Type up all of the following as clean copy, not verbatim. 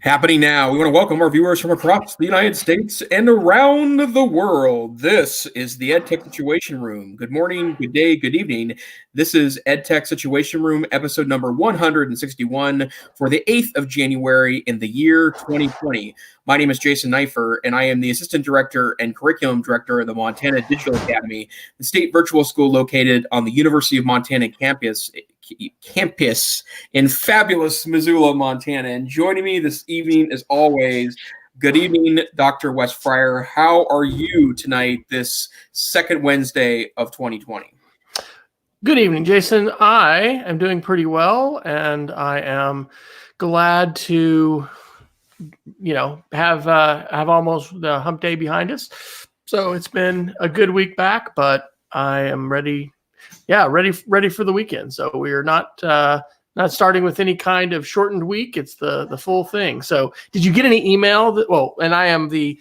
Happening now. We want to welcome our viewers from across the United States and around the world. This is the EdTech Situation Room. Good morning, good day, good evening. This is EdTech Situation Room, episode number 161 for the 8th of January in the year 2020. My name is Jason Neiffer, and I am the Assistant Director and Curriculum Director of the Montana Digital Academy, the state virtual school located on the University of Montana campus in fabulous Missoula, Montana. And joining me this evening, as always, good evening, Dr. Wesley Fryer. How are you tonight, this second Wednesday of 2020? Good evening, Jason. I am doing pretty well, and I am glad to, have almost the hump day behind us. So it's been a good week back, but I am ready. Yeah, ready for the weekend. So we are not starting with any kind of shortened week. It's the full thing. So did you get any email? And I am the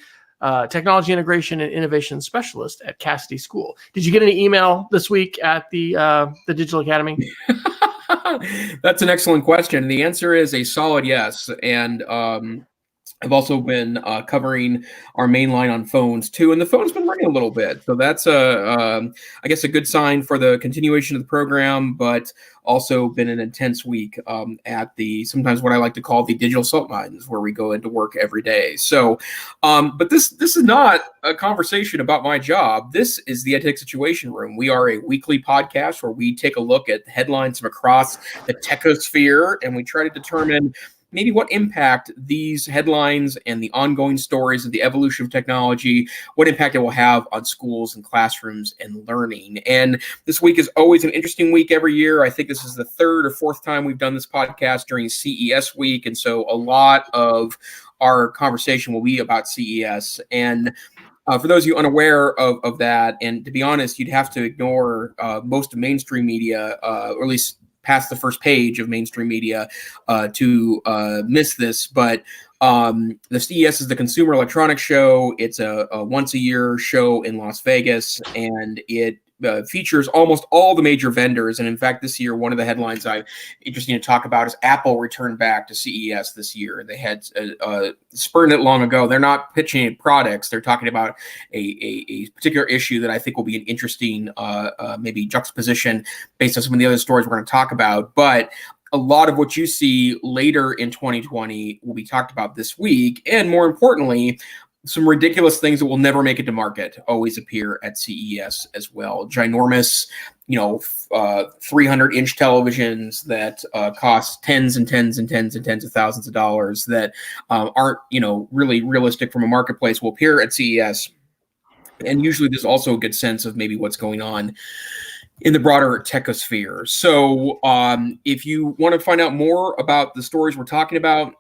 Technology Integration and Innovation Specialist at Cassidy School. Did you get any email this week at the Digital Academy? That's an excellent question. The answer is a solid yes. And I've also been covering our main line on phones too, and the phone's been ringing a little bit. So that's I guess a good sign for the continuation of the program, but also been an intense week at sometimes what I like to call the digital salt mines, where we go into work every day. So, but this is not a conversation about my job. This is the EdTech Situation Room. We are a weekly podcast where we take a look at headlines from across the techosphere, and we try to determine maybe what impact these headlines and the ongoing stories of the evolution of technology, what impact it will have on schools and classrooms and learning. And this week is always an interesting week every year. I think this is the third or fourth time we've done this podcast during CES week. And so a lot of our conversation will be about CES. And for those of you unaware of that, and to be honest, you'd have to ignore most of mainstream media, or at least past the first page of mainstream media to miss this. But the CES is the Consumer Electronics Show. It's a once a year show in Las Vegas, and it features almost all the major vendors. And in fact, this year, one of the headlines I'm interested to talk about is Apple returned back to CES this year. They had spurned it long ago. They're not pitching products. They're talking about a particular issue that I think will be an interesting maybe juxtaposition based on some of the other stories we're going to talk about. But a lot of what you see later in 2020 will be talked about this week. And more importantly, some ridiculous things that will never make it to market always appear at CES as well. Ginormous, 300-inch televisions that cost tens and tens and tens and tens of thousands of dollars that aren't, really realistic from a marketplace will appear at CES. And usually there's also a good sense of maybe what's going on in the broader techosphere. So if you want to find out more about the stories we're talking about,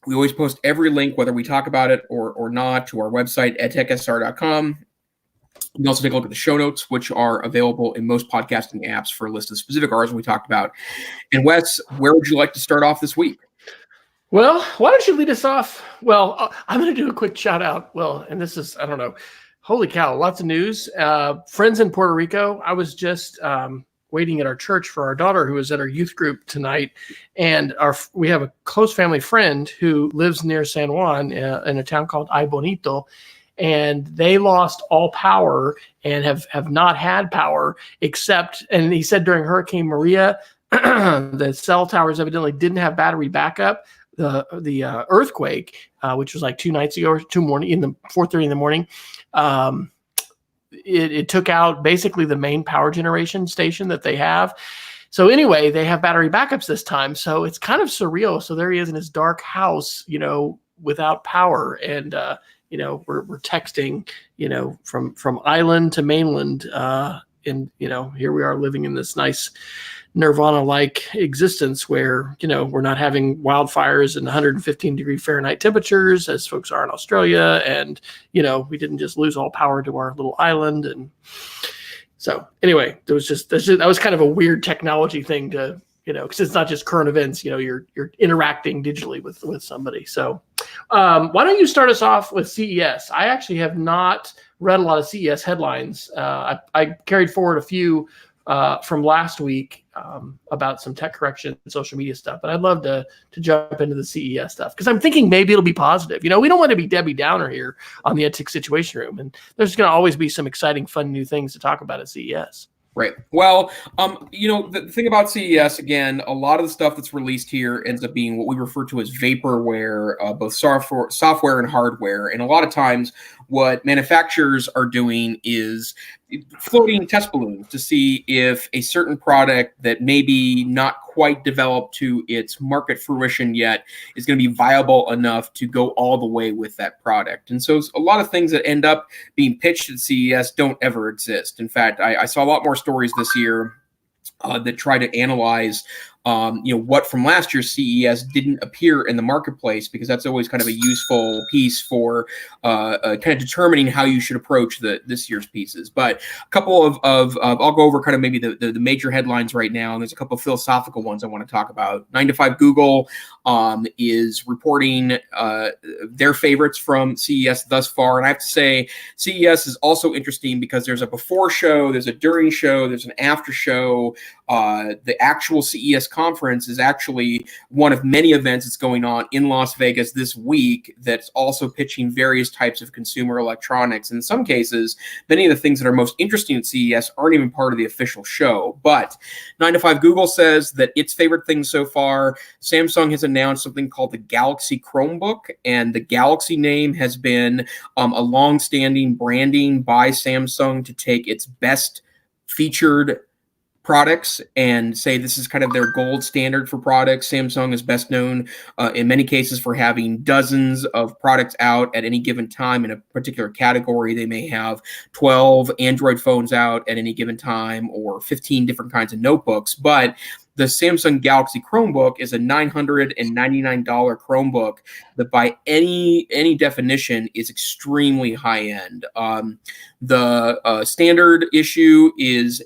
we always post every link, whether we talk about it or not, to our website, edtechsr.com. You can also take a look at the show notes, which are available in most podcasting apps for a list of specific articles we talked about. And Wes, where would you like to start off this week? Well, why don't you lead us off? Well, I'm going to do a quick shout out. Well, and this is, I don't know, holy cow, lots of news. Friends in Puerto Rico. I was just waiting at our church for our daughter who was at our youth group tonight. And we have a close family friend who lives near San Juan in a town called Ay Bonito. And they lost all power and have not had power except, and he said during Hurricane Maria, the cell towers evidently didn't have battery backup. The earthquake, which was like 2 nights ago or 4:30 in the morning, it took out basically the main power generation station that they have. So anyway, they have battery backups this time. So it's kind of surreal. So there he is in his dark house, without power. And, we're texting, from island to mainland. And, here we are living in this nice Nirvana-like existence where, we're not having wildfires and 115 degree Fahrenheit temperatures as folks are in Australia. And, we didn't just lose all power to our little island. And so anyway, that was kind of a weird technology thing to, because it's not just current events, you're interacting digitally with somebody. So why don't you start us off with CES? I actually have not read a lot of CES headlines. I carried forward a few from last week about some tech correction and social media stuff. But I'd love to jump into the CES stuff because I'm thinking maybe it'll be positive. We don't want to be Debbie Downer here on the EdTech Situation Room, and there's going to always be some exciting, fun new things to talk about at CES. Right. Well, the thing about CES, again, a lot of the stuff that's released here ends up being what we refer to as vaporware, both software and hardware. And a lot of times what manufacturers are doing is floating test balloons to see if a certain product that maybe not quite developed to its market fruition yet is going to be viable enough to go all the way with that product. And so a lot of things that end up being pitched at CES don't ever exist. In fact, I saw a lot more stories this year that try to analyze what from last year's CES didn't appear in the marketplace, because that's always kind of a useful piece for kind of determining how you should approach this year's pieces. But a couple of I'll go over kind of maybe the major headlines right now, and there's a couple of philosophical ones I want to talk about. 9 to 5 Google is reporting their favorites from CES thus far, and I have to say CES is also interesting because there's a before show, there's a during show, there's an after show. The actual CES conference is actually one of many events that's going on in Las Vegas this week that's also pitching various types of consumer electronics. In some cases, many of the things that are most interesting at CES aren't even part of the official show. But 9 to 5 Google says that its favorite thing so far, Samsung has announced something called the Galaxy Chromebook, and the Galaxy name has been a long-standing branding by Samsung to take its best featured products and say this is kind of their gold standard for products. Samsung is best known in many cases for having dozens of products out at any given time in a particular category. They may have 12 Android phones out at any given time or 15 different kinds of notebooks. But the Samsung Galaxy Chromebook is a $999 Chromebook that by any definition is extremely high end. The standard issue is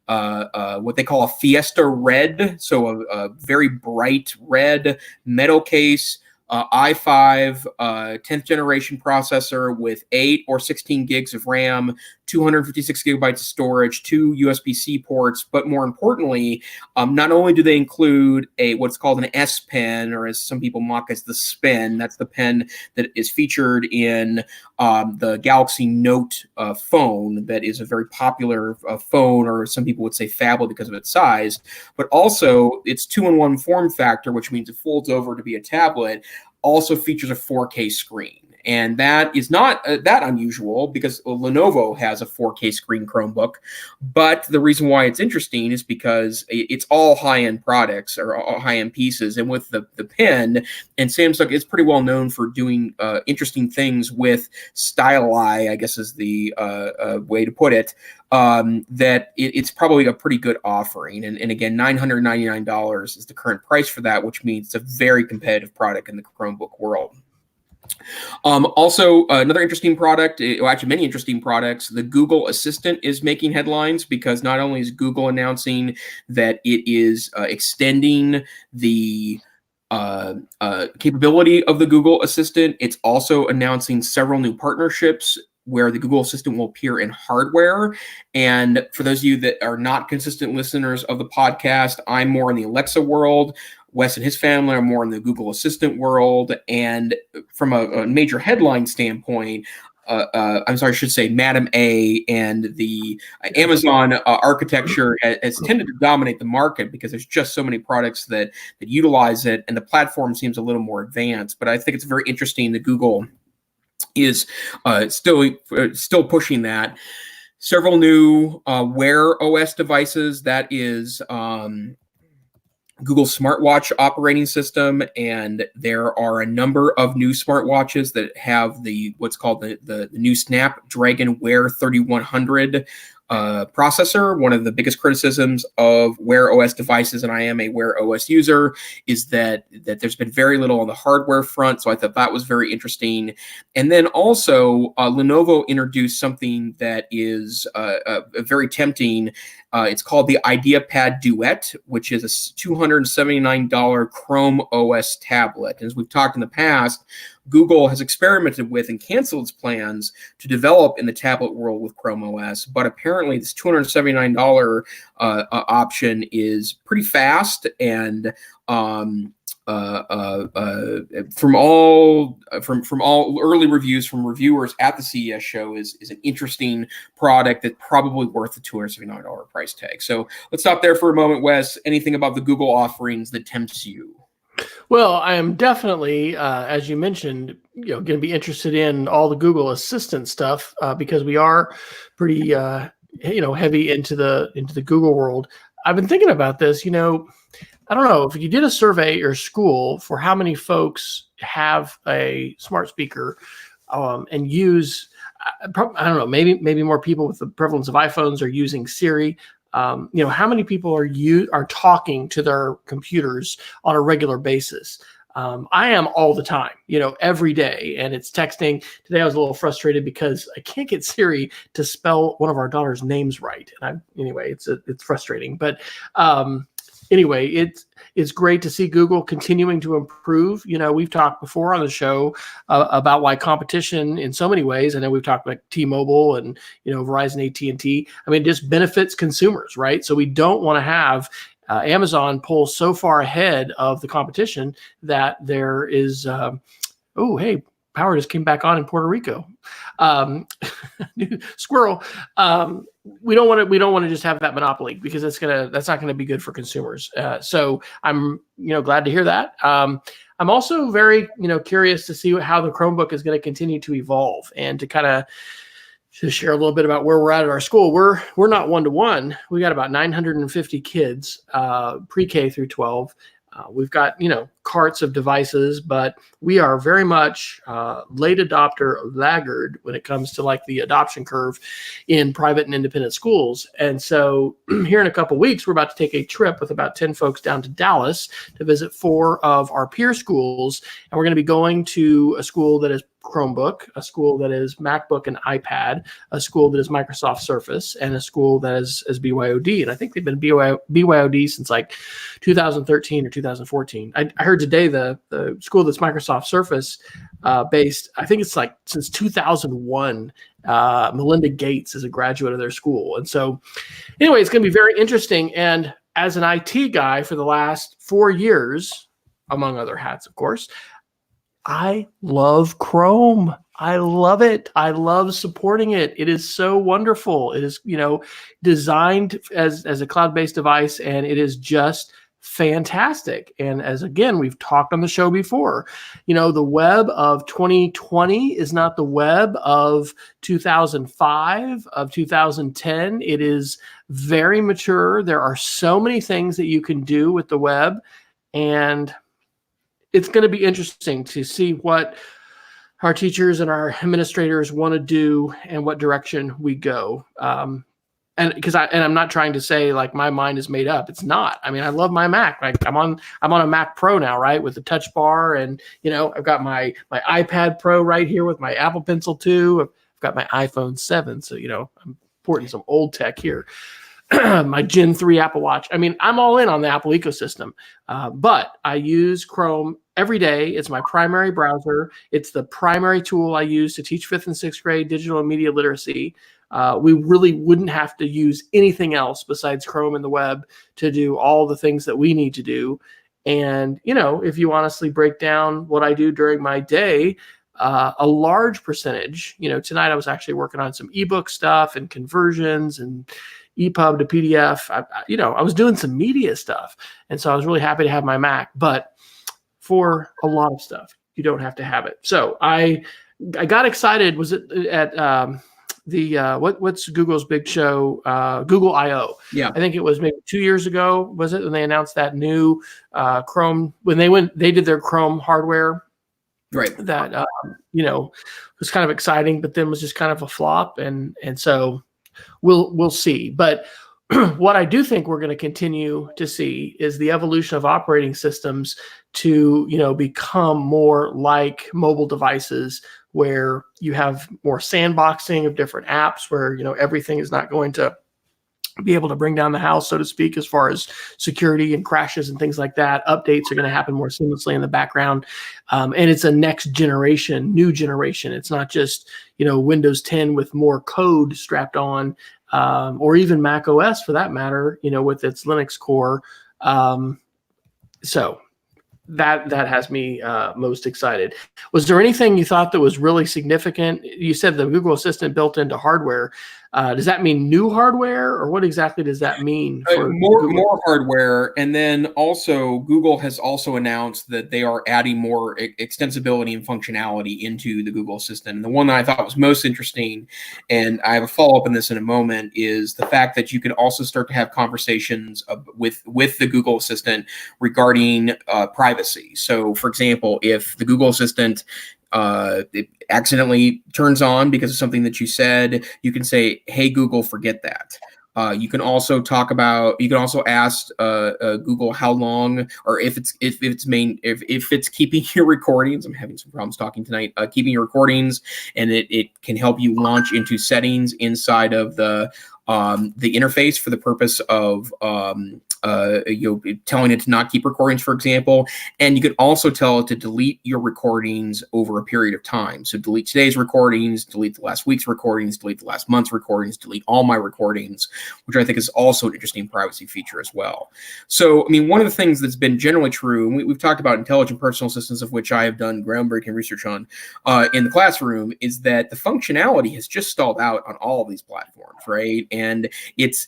what they call a Fiesta Red, so a very bright red metal case, i5 10th generation processor with 8 or 16 gigs of RAM, 256 gigabytes of storage, 2 USB-C ports, but more importantly, not only do they include what's called an S Pen, or as some people mock as the Pen. That's the pen that is featured in the Galaxy Note phone that is a very popular phone, or some people would say phablet because of its size, but also its 2-in-1 form factor, which means it folds over to be a tablet, also features a 4K screen. And that is not that unusual because Lenovo has a 4K screen Chromebook. But the reason why it's interesting is because it's all high-end products or all high-end pieces. And with the pen, and Samsung is pretty well known for doing interesting things with styli, I guess is the way to put it, that it's probably a pretty good offering. And again, $999 is the current price for that, which means it's a very competitive product in the Chromebook world. Also, another interesting product, well, actually many interesting products, the Google Assistant is making headlines because not only is Google announcing that it is extending the capability of the Google Assistant, it's also announcing several new partnerships where the Google Assistant will appear in hardware. And for those of you that are not consistent listeners of the podcast, I'm more in the Alexa world. Wes and his family are more in the Google Assistant world. And from a major headline standpoint, I'm sorry, I should say Madam A and the Amazon architecture has tended to dominate the market because there's just so many products that utilize it, and the platform seems a little more advanced. But I think it's very interesting that Google is still pushing that. Several new Wear OS devices, that is Google smartwatch operating system, and there are a number of new smartwatches that have what's called the new Snapdragon Wear 3100 processor. One of the biggest criticisms of Wear OS devices, and I am a Wear OS user, is that there's been very little on the hardware front, so I thought that was very interesting. And then also, Lenovo introduced something that is very tempting. It's called the IdeaPad Duet, which is a $279 Chrome OS tablet. And as we've talked in the past, Google has experimented with and canceled its plans to develop in the tablet world with Chrome OS, but apparently apparently this $279 option is pretty fast, and from all early reviews from reviewers at the CES show is an interesting product that's probably worth the $279 price tag. So let's stop there for a moment, Wes. Anything about the Google offerings that tempts you? Well, I am definitely, as you mentioned, going to be interested in all the Google Assistant stuff because we are pretty, heavy into the Google world. I've been thinking about this. I don't know if you did a survey at your school for how many folks have a smart speaker and use. I don't know. Maybe more people with the prevalence of iPhones are using Siri. How many people are talking to their computers on a regular basis? I am all the time, every day, and it's texting. Today I was a little frustrated because I can't get Siri to spell one of our daughter's names right. And it's frustrating, but anyway, it's great to see Google continuing to improve. We've talked before on the show about why competition in so many ways. I know we've talked about T-Mobile and Verizon, AT&T. I mean, it just benefits consumers, right? So we don't want to have Amazon pull so far ahead of the competition that there is. Hey, power just came back on in Puerto Rico. Squirrel. We don't want to just have that monopoly because that's not gonna be good for consumers. So I'm glad to hear that. I'm also very curious to see how the Chromebook is going to continue to evolve and to kind of share a little bit about where we're at our school. We're not 1-to-1. We got about 950 kids, pre-K through 12. We've got, carts of devices, but we are very much late adopter laggard when it comes to like the adoption curve in private and independent schools. And so here in a couple of weeks, we're about to take a trip with about 10 folks down to Dallas to visit 4 of our peer schools. And we're going to be going to a school that is Chromebook, a school that is MacBook and iPad, a school that is Microsoft Surface, and a school that is BYOD. And I think they've been BYOD since like 2013 or 2014. I heard today the school that's Microsoft Surface based, I think it's like since 2001. Melinda Gates is a graduate of their school. And so anyway, it's going to be very interesting. And as an IT guy for the last 4 years, among other hats, of course, I love Chrome. I love it. I love supporting it. It is so wonderful. It is, designed as a cloud-based device, and it is just fantastic. And as again, we've talked on the show before, the web of 2020 is not the web of 2005, of 2010. It is very mature. There are so many things that you can do with the web, and it's going to be interesting to see what our teachers and our administrators want to do and what direction we go. And I'm not trying to say like my mind is made up. It's not. I mean, I love my Mac. Like I'm on a Mac Pro now, right, with the touch bar, and I've got my iPad Pro right here with my Apple Pencil 2. I've got my iPhone 7, so I'm porting some old tech here. My Gen 3 Apple Watch. I mean, I'm all in on the Apple ecosystem, but I use Chrome every day. It's my primary browser. It's the primary tool I use to teach 5th and 6th grade digital and media literacy. We really wouldn't have to use anything else besides Chrome and the web to do all the things that we need to do. And, if you honestly break down what I do during my day, a large percentage, tonight I was actually working on some ebook stuff and conversions and EPUB to PDF. I was doing some media stuff. And so I was really happy to have my Mac, but for a lot of stuff, you don't have to have it. So I got excited. Was it at what's Google's big show? Google I/O. Yeah. I think it was maybe 2 years ago, was it? When they announced that new Chrome, when they did their Chrome hardware. Right. That, was kind of exciting, but then was just kind of a flop. And so we'll see. But what I do think we're going to continue to see is the evolution of operating systems to, become more like mobile devices where you have more sandboxing of different apps where, everything is not going to be able to bring down the house, so to speak, as far as security and crashes and things like that. Updates are going to happen more seamlessly in the background. And it's a next generation, new generation. It's not just, Windows 10 with more code strapped on. or even Mac OS for that matter, with its Linux core. So that has me most excited. Was there anything you thought that was really significant? You said the Google Assistant built into hardware. Does that mean new hardware, or what exactly does that mean for more hardware? And then also Google has also announced that they are adding more extensibility and functionality into the Google Assistant. And the one that I thought was most interesting, and I have a follow-up on this in a moment, is the fact that you can also start to have conversations with the Google Assistant regarding privacy. So, for example, if the Google Assistant it accidentally turns on because of something that you said, you can say, "Hey Google, forget that." You can also ask Google how long, or if it's keeping your recordings. I'm having some problems talking tonight. Keeping your recordings, and it can help you launch into settings inside of the interface for the purpose of telling it to not keep recordings, for example. And you could also tell it to delete your recordings over a period of time. So delete today's recordings, delete the last week's recordings, delete the last month's recordings, delete all my recordings, which I think is also an interesting privacy feature as well. So, I mean, one of the things that's been generally true, and we've talked about intelligent personal assistants, of which I have done groundbreaking research on in the classroom, is that the functionality has just stalled out on all of these platforms, right? And it's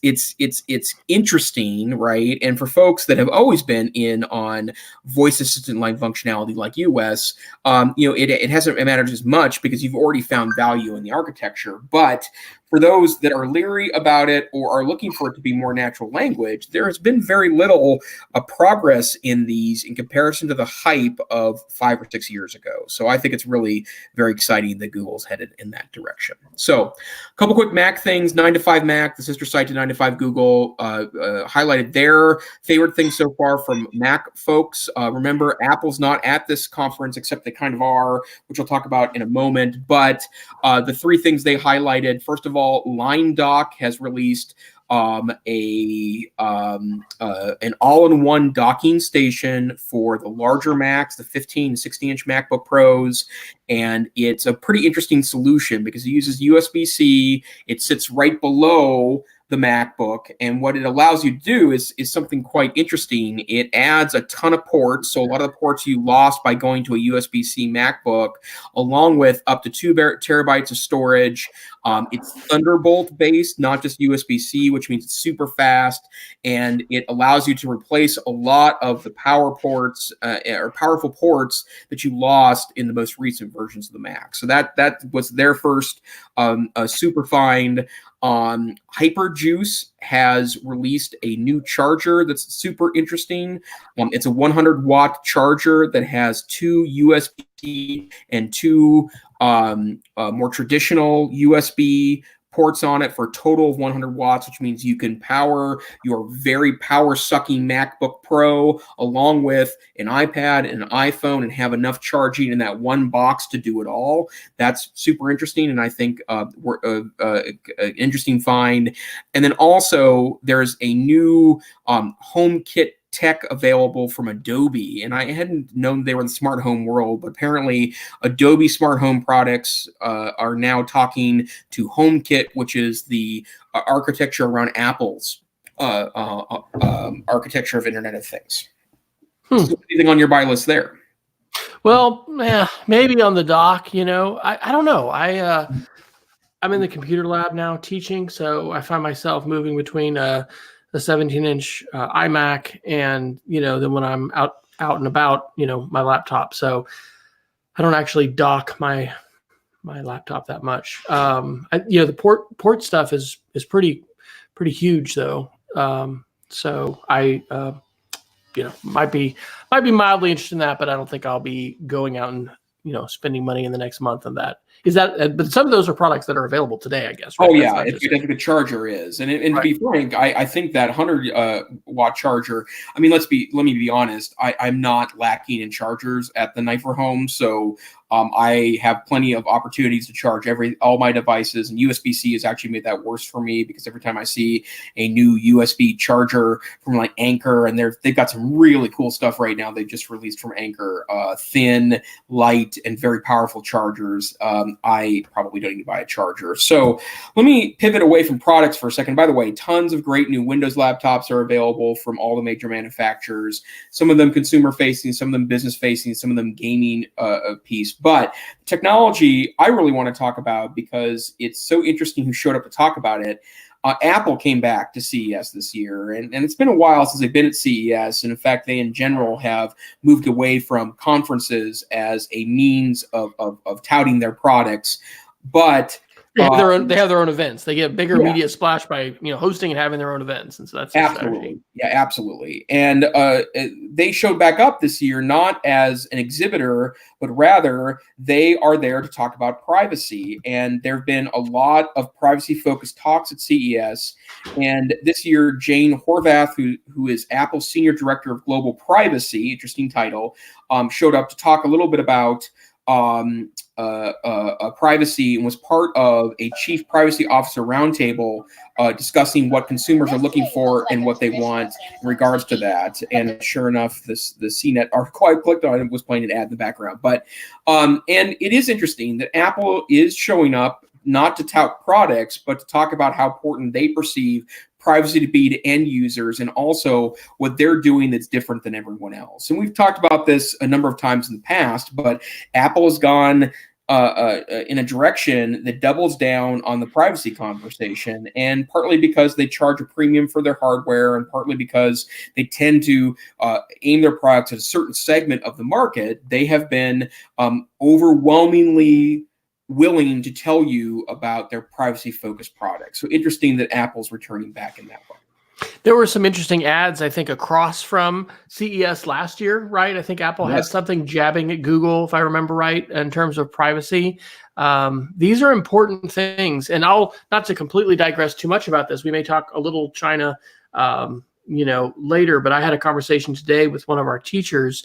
interesting, right? And for folks that have always been in on voice assistant line functionality like you, Wes, it hasn't mattered as much because you've already found value in the architecture. But for those that are leery about it or are looking for it to be more natural language, there has been very little progress in these in comparison to the hype of 5 or 6 years ago. So I think it's really very exciting that Google's headed in that direction. So a couple quick Mac things. 9to5Mac, the sister site to 9to5Google, highlighted their favorite things so far from Mac folks. Remember, Apple's not at this conference, except they kind of are, which we'll talk about in a moment. But the three things they highlighted, first of all, LineDock has released an all-in-one docking station for the larger Macs, the 15 and 16-inch MacBook Pros, and it's a pretty interesting solution because it uses USB-C. It sits right below the MacBook, and what it allows you to do is something quite interesting. It adds a ton of ports, so a lot of the ports you lost by going to a USB-C MacBook, along with up to 2 terabytes of storage. It's Thunderbolt based, not just USB-C, which means it's super fast, and it allows you to replace a lot of the power ports or powerful ports that you lost in the most recent versions of the Mac. So that was their first super find. Hyperjuice has released a new charger that's super interesting. It's a 100-watt charger that has 2 USB and 2 more traditional USB ports on it for a total of 100 watts, which means you can power your very power-sucking MacBook Pro along with an iPad and an iPhone and have enough charging in that one box to do it all. That's super interesting, and I think an interesting find. And then also, there's a new HomeKit tech available from Adobe, and I hadn't known they were in the smart home world, but apparently Adobe smart home products are now talking to HomeKit, which is the architecture around Apple's architecture of Internet of Things. So anything on your buy list there? Well, maybe on the dock, I don't know. I'm in the computer lab now teaching, so I find myself moving between a 17-inch iMac and, then when I'm out and about, my laptop. So I don't actually dock my laptop that much. The port stuff is pretty huge though. So I, might be mildly interested in that, but I don't think I'll be going out and, spending money in the next month on that. Is that? But some of those are products that are available today, I guess. Right? Oh yeah, the charger is, and right. To be frank, I think that 100-watt charger. I mean, let me be honest. I'm not lacking in chargers at the Neiffer home, so I have plenty of opportunities to charge all my devices, and USB-C has actually made that worse for me because every time I see a new USB charger from like Anker, and they've got some really cool stuff right now they just released from Anker, thin, light, and very powerful chargers. I probably don't need to buy a charger. So let me pivot away from products for a second. By the way, tons of great new Windows laptops are available from all the major manufacturers. Some of them consumer facing, some of them business facing, some of them gaming piece. But technology I really want to talk about because it's so interesting who showed up to talk about it. Apple came back to CES this year, and it's been a while since they've been at CES. And in fact, they in general have moved away from conferences as a means of touting their products. But they have their own events. They get bigger media splash by hosting and having their own events, and so that's absolutely, absolutely. And they showed back up this year not as an exhibitor, but rather they are there to talk about privacy. And there have been a lot of privacy-focused talks at CES. And this year, Jane Horvath, who is Apple's Senior Director of Global Privacy, interesting title, showed up to talk a little bit about privacy and was part of a chief privacy officer roundtable discussing what consumers are looking for and what they want in regards to that. And sure enough, the CNET article I clicked on it was playing an ad in the background. But and it is interesting that Apple is showing up not to tout products, but to talk about how important they perceive privacy to be to end users, and also what they're doing that's different than everyone else. And we've talked about this a number of times in the past, but Apple has gone in a direction that doubles down on the privacy conversation, and partly because they charge a premium for their hardware, and partly because they tend to aim their products at a certain segment of the market, they have been overwhelmingly willing to tell you about their privacy-focused products. So interesting that Apple's returning back in that way. There were some interesting ads, I think, across from CES last year, right? I think Apple had something jabbing at Google, if I remember right, in terms of privacy. These are important things. And not to completely digress too much about this, we may talk a little China, later, but I had a conversation today with one of our teachers.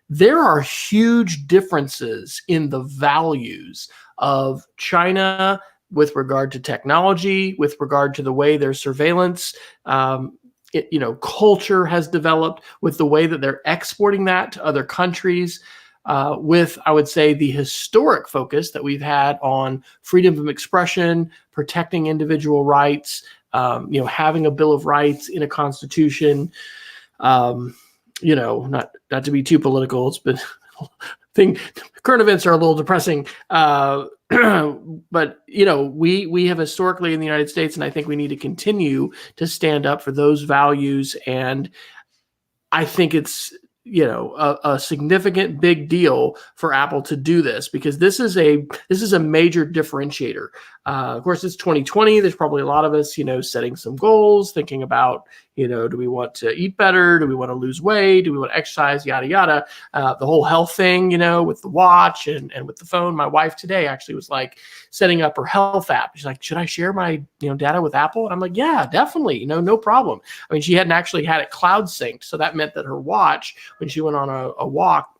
There are huge differences in the values of China with regard to technology, with regard to the way their surveillance, culture has developed, with the way that they're exporting that to other countries, with, I would say, the historic focus that we've had on freedom of expression, protecting individual rights, having a Bill of Rights in a constitution. Not to be too political, it's been current events are a little depressing, but we have historically in the United States, and I think we need to continue to stand up for those values. And I think it's a significant big deal for Apple to do this, because this is a major differentiator. Of course, it's 2020. There's probably a lot of us, setting some goals, thinking about, do we want to eat better? Do we want to lose weight? Do we want to exercise? Yada, yada. The whole health thing, with the watch and with the phone. My wife today actually was like setting up her health app. She's like, should I share my, data with Apple? And I'm like, yeah, definitely. No problem. I mean, she hadn't actually had it cloud synced. So that meant that her watch, when she went on a walk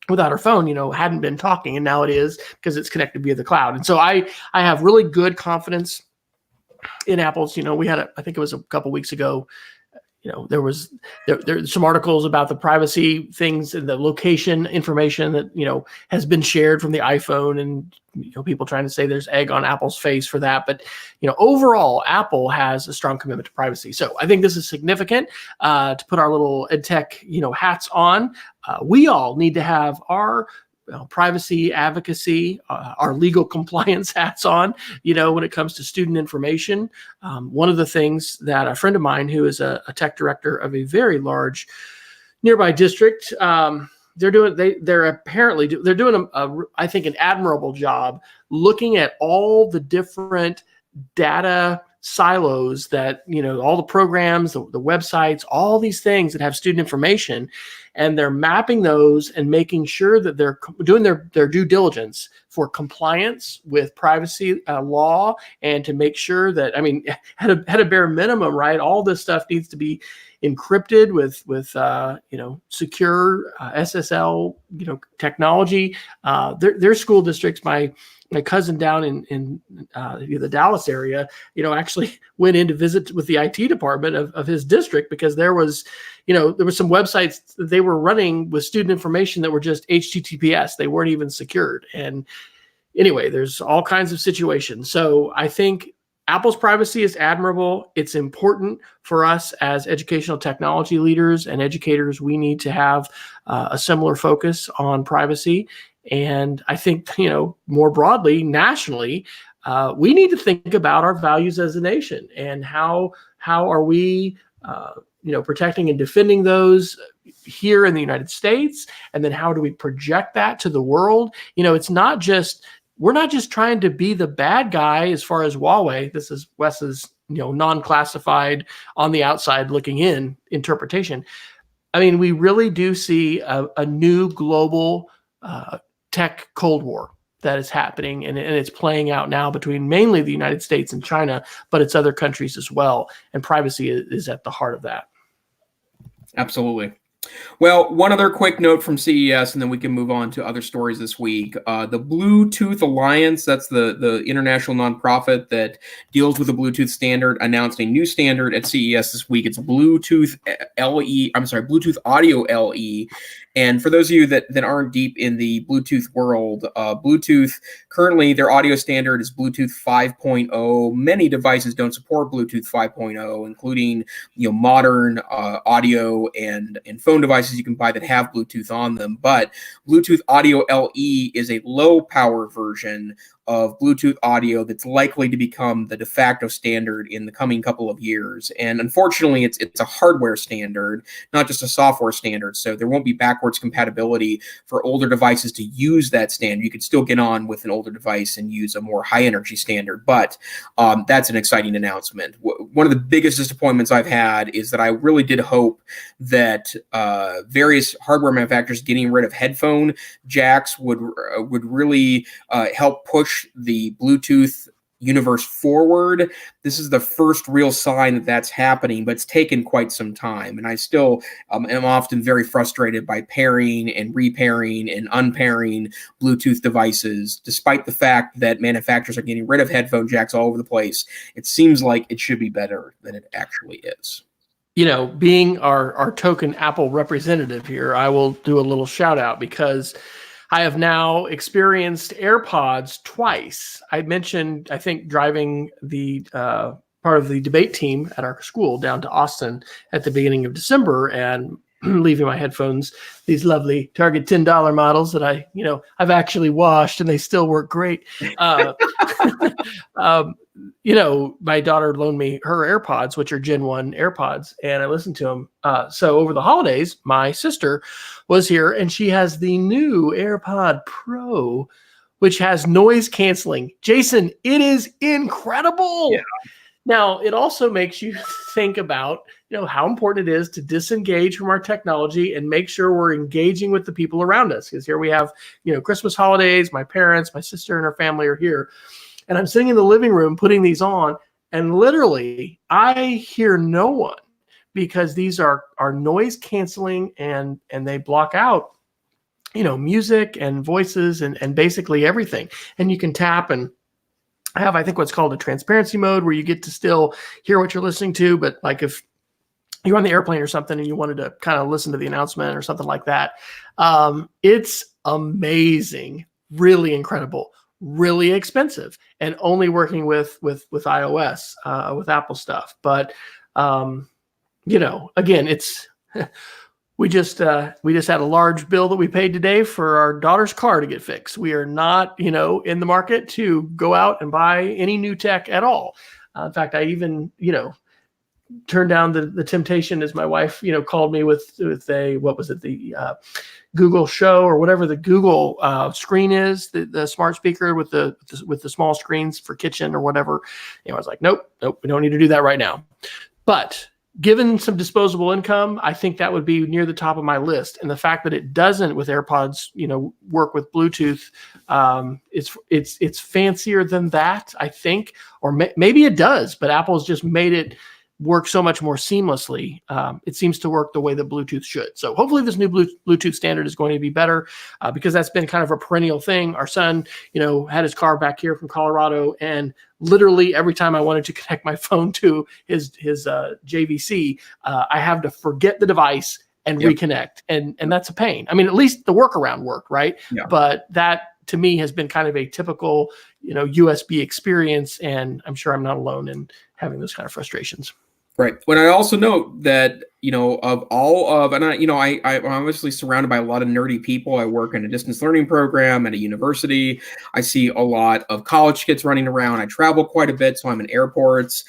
without her phone, hadn't been talking, and now it is, because it's connected via the cloud. And so I have really good confidence in Apple's. We had I think it was a couple weeks ago, there's some articles about the privacy things and the location information that, has been shared from the iPhone, and, people trying to say there's egg on Apple's face for that. But, overall, Apple has a strong commitment to privacy. So I think this is significant to put our little EdTech, hats on. We all need to have our privacy advocacy, our legal compliance hats on, when it comes to student information. One of the things that a friend of mine, who is a tech director of a very large nearby district, they're doing I think an admirable job looking at all the different data silos that, all the programs, the websites, all these things that have student information, and they're mapping those and making sure that they're doing their due diligence for compliance with privacy law, and to make sure that, at a bare minimum, right, all this stuff needs to be encrypted with secure SSL technology. Their school districts, my cousin down in the Dallas area, actually went in to visit with the IT department of his district, because there was some websites that they were running with student information that were just HTTPS. They weren't even secured. And anyway, there's all kinds of situations. So I think Apple's privacy is admirable. It's important for us as educational technology leaders and educators. We need to have a similar focus on privacy. And I think, more broadly, nationally, we need to think about our values as a nation and how are we, protecting and defending those here in the United States, and then how do we project that to the world? We're not just trying to be the bad guy as far as Huawei. This is Wes's, non-classified, on the outside looking in interpretation. I mean, we really do see a new global tech Cold War that is happening, and it's playing out now between mainly the United States and China, but it's other countries as well. And privacy is at the heart of that. Absolutely. Well, one other quick note from CES, and then we can move on to other stories this week. The Bluetooth Alliance, that's the international nonprofit that deals with the Bluetooth standard, announced a new standard at CES this week. It's Bluetooth Bluetooth Audio LE. And for those of you that aren't deep in the Bluetooth world, Bluetooth, currently their audio standard is Bluetooth 5.0. Many devices don't support Bluetooth 5.0, including modern audio and phone devices you can buy that have Bluetooth on them. But Bluetooth Audio LE is a low power version of Bluetooth audio that's likely to become the de facto standard in the coming couple of years. And unfortunately, it's a hardware standard, not just a software standard. So there won't be backwards compatibility for older devices to use that standard. You could still get on with an older device and use a more high energy standard, but that's an exciting announcement. One of the biggest disappointments I've had is that I really did hope that various hardware manufacturers getting rid of headphone jacks would really help push the Bluetooth universe forward. This is the first real sign that that's happening, but it's taken quite some time. And I still am often very frustrated by pairing and repairing and unpairing Bluetooth devices, despite the fact that manufacturers are getting rid of headphone jacks all over the place. It seems like it should be better than it actually is. Being our token Apple representative here, I will do a little shout out because I have now experienced AirPods twice. I mentioned, I think, driving the part of the debate team at our school down to Austin at the beginning of December and leaving my headphones, these lovely Target $10 models that I've actually washed and they still work great. My daughter loaned me her AirPods, which are Gen 1 AirPods, and I listened to them. So over the holidays, my sister was here and she has the new AirPod Pro, which has noise canceling. Jason, it is incredible. Yeah. Now, it also makes you think about, how important it is to disengage from our technology and make sure we're engaging with the people around us. Because here we have, Christmas holidays, my parents, my sister and her family are here. And I'm sitting in the living room putting these on, and literally I hear no one because these are noise canceling and they block out, music and voices and basically everything. And you can tap and I have, I think, what's called a transparency mode where you get to still hear what you're listening to. But like if you're on the airplane or something and you wanted to kind of listen to the announcement or something like that, it's amazing, really incredible, really expensive, and only working with iOS, with Apple stuff. But again, it's we just had a large bill that we paid today for our daughter's car to get fixed. We are not in the market to go out and buy any new tech at all. In fact, I even turned down the temptation as my wife called me with a, what was it, the Google Show or whatever the Google screen is, the smart speaker with the small screens for kitchen or whatever. I was like, nope, we don't need to do that right now. But given some disposable income, I think that would be near the top of my list. And the fact that it doesn't with AirPods, work with Bluetooth, it's fancier than that, I think, or maybe it does, but Apple's just made it work so much more seamlessly. It seems to work the way that Bluetooth should. So hopefully this new Bluetooth standard is going to be better because that's been kind of a perennial thing. Our son, had his car back here from Colorado, and literally every time I wanted to connect my phone to his JVC, I have to forget the device and reconnect. And that's a pain. I mean, at least the workaround worked, right? Yeah. But that to me has been kind of a typical, USB experience. And I'm sure I'm not alone in having those kind of frustrations. Right. When I also note that, of all of, and I'm obviously surrounded by a lot of nerdy people. I work in a distance learning program at a university. I see a lot of college kids running around. I travel quite a bit, so I'm in airports.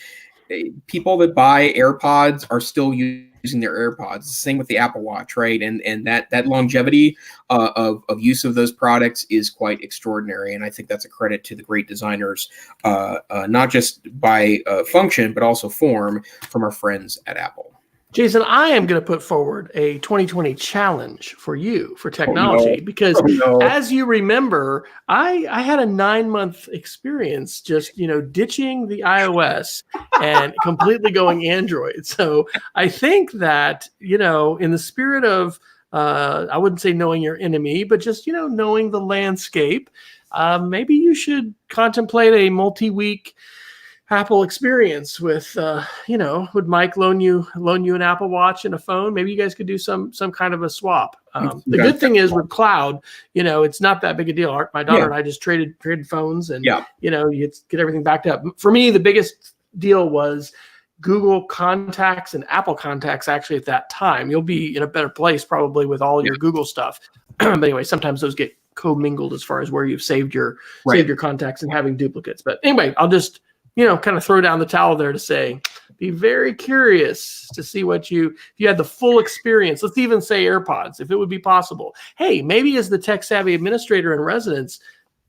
People that buy AirPods are still using their AirPods. Same with the Apple Watch, right? And that longevity of use of those products is quite extraordinary. And I think that's a credit to the great designers, not just by function, but also form from our friends at Apple. Jason, I am going to put forward a 2020 challenge for you for technology because as you remember, I had a 9-month experience just, ditching the iOS and completely going Android. So I think that, in the spirit of, I wouldn't say knowing your enemy, but just, knowing the landscape, maybe you should contemplate a multi-week Apple experience with, would Mike loan you an Apple Watch and a phone? Maybe you guys could do some kind of a swap. The good thing is with cloud, it's not that big a deal. My daughter and I just traded phones, and you get everything backed up. For me, the biggest deal was Google Contacts and Apple Contacts. Actually, at that time, you'll be in a better place probably with all your Google stuff. But anyway, sometimes those get commingled as far as where you've saved your contacts and having duplicates. But anyway, I'll just kind of throw down the towel there to say, be very curious to see if you had the full experience. Let's even say AirPods, if it would be possible. Hey, maybe as the tech savvy administrator in residence,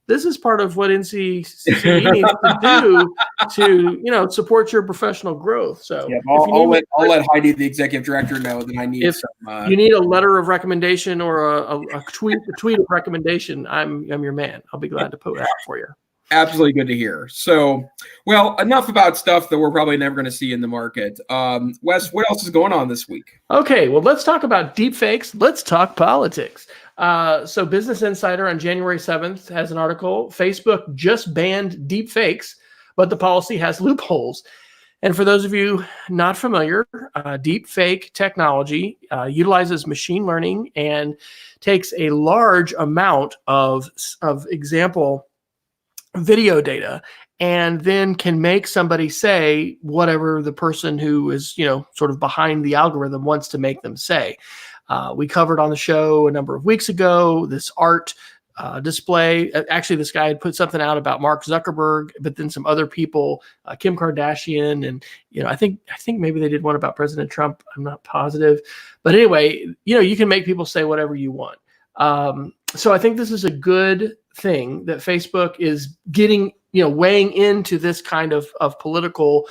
this is part of what NCCE needs to do to, support your professional growth. So I'll let Heidi, the executive director, know that I need some. You need a letter of recommendation or a tweet of recommendation, I'm your man. I'll be glad to put it out for you. Absolutely good to hear. So, well, enough about stuff that we're probably never going to see in the market. Wes, what else is going on this week? Okay, well, let's talk about deepfakes. Let's talk politics. So Business Insider on January 7th has an article. Facebook just banned deepfakes, but the policy has loopholes. And for those of you not familiar, deepfake technology utilizes machine learning and takes a large amount of example video data and then can make somebody say whatever the person who is, sort of behind the algorithm wants to make them say. We covered on the show a number of weeks ago this art display. Actually, this guy had put something out about Mark Zuckerberg, but then some other people, Kim Kardashian, and I think maybe they did one about President Trump. I'm not positive, but anyway, you can make people say whatever you want. So I think this is a good thing that Facebook is getting, weighing into this kind of political.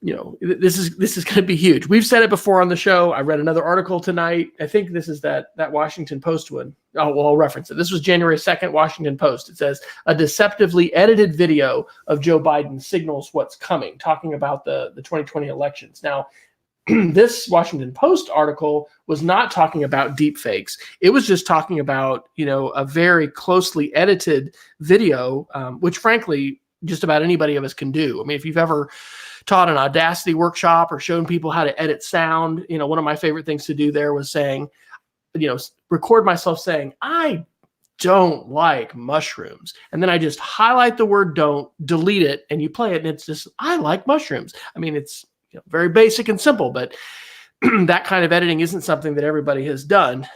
This is going to be huge. We've said it before on the show. I read another article tonight. I think this is that Washington Post one. Oh, well, I'll reference it. This was January 2nd, Washington Post. It says a deceptively edited video of Joe Biden signals what's coming, talking about the 2020 elections. Now, this Washington Post article was not talking about deep fakes. It was just talking about, a very closely edited video, which frankly, just about anybody of us can do. I mean, if you've ever taught an Audacity workshop or shown people how to edit sound, one of my favorite things to do there was saying, record myself saying, I don't like mushrooms. And then I just highlight the word don't, delete it, and you play it, and it's just, I like mushrooms. I mean, it's very basic and simple, but that kind of editing isn't something that everybody has done.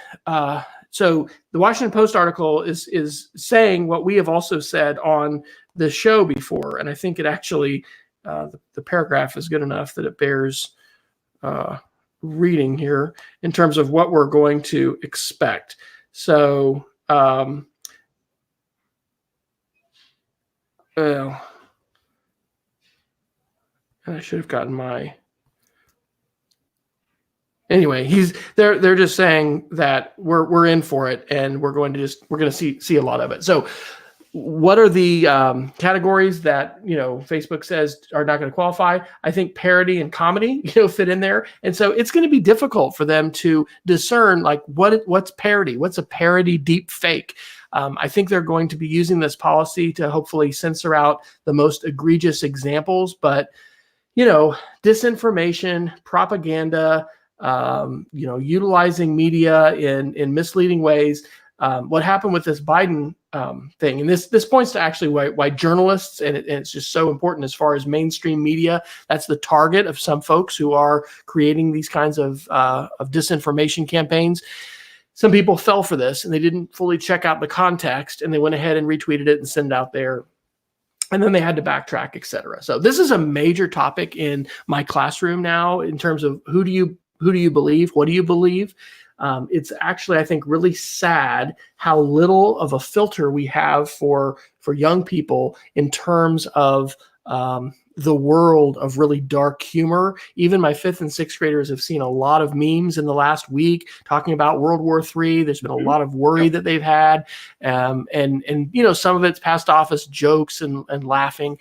So the Washington Post article is saying what we have also said on the show before, and I think it actually, the paragraph is good enough that it bears reading here in terms of what we're going to expect. So, and I should have gotten anyway, they're just saying that we're in for it, and we're going to see a lot of it. So what are the categories that Facebook says are not going to qualify? I think parody and comedy fit in there, and so it's going to be difficult for them to discern like what's parody, what's a parody deep fake. I think they're going to be using this policy to hopefully censor out the most egregious examples, but disinformation, propaganda, utilizing media in misleading ways. what happened with this Biden thing, and this points to actually why journalists, and it's just so important as far as mainstream media, that's the target of some folks who are creating these kinds of disinformation campaigns. Some people fell for this and they didn't fully check out the context, and they went ahead and retweeted it and sent it out there. And then they had to backtrack, et cetera. So this is a major topic in my classroom now in terms of who do you believe? What do you believe? It's actually, I think, really sad how little of a filter we have for young people in terms of the world of really dark humor. Even my 5th and 6th graders have seen a lot of memes in the last week talking about World War III. There's been a lot of worry that they've had. And some of it's passed off as jokes and laughing.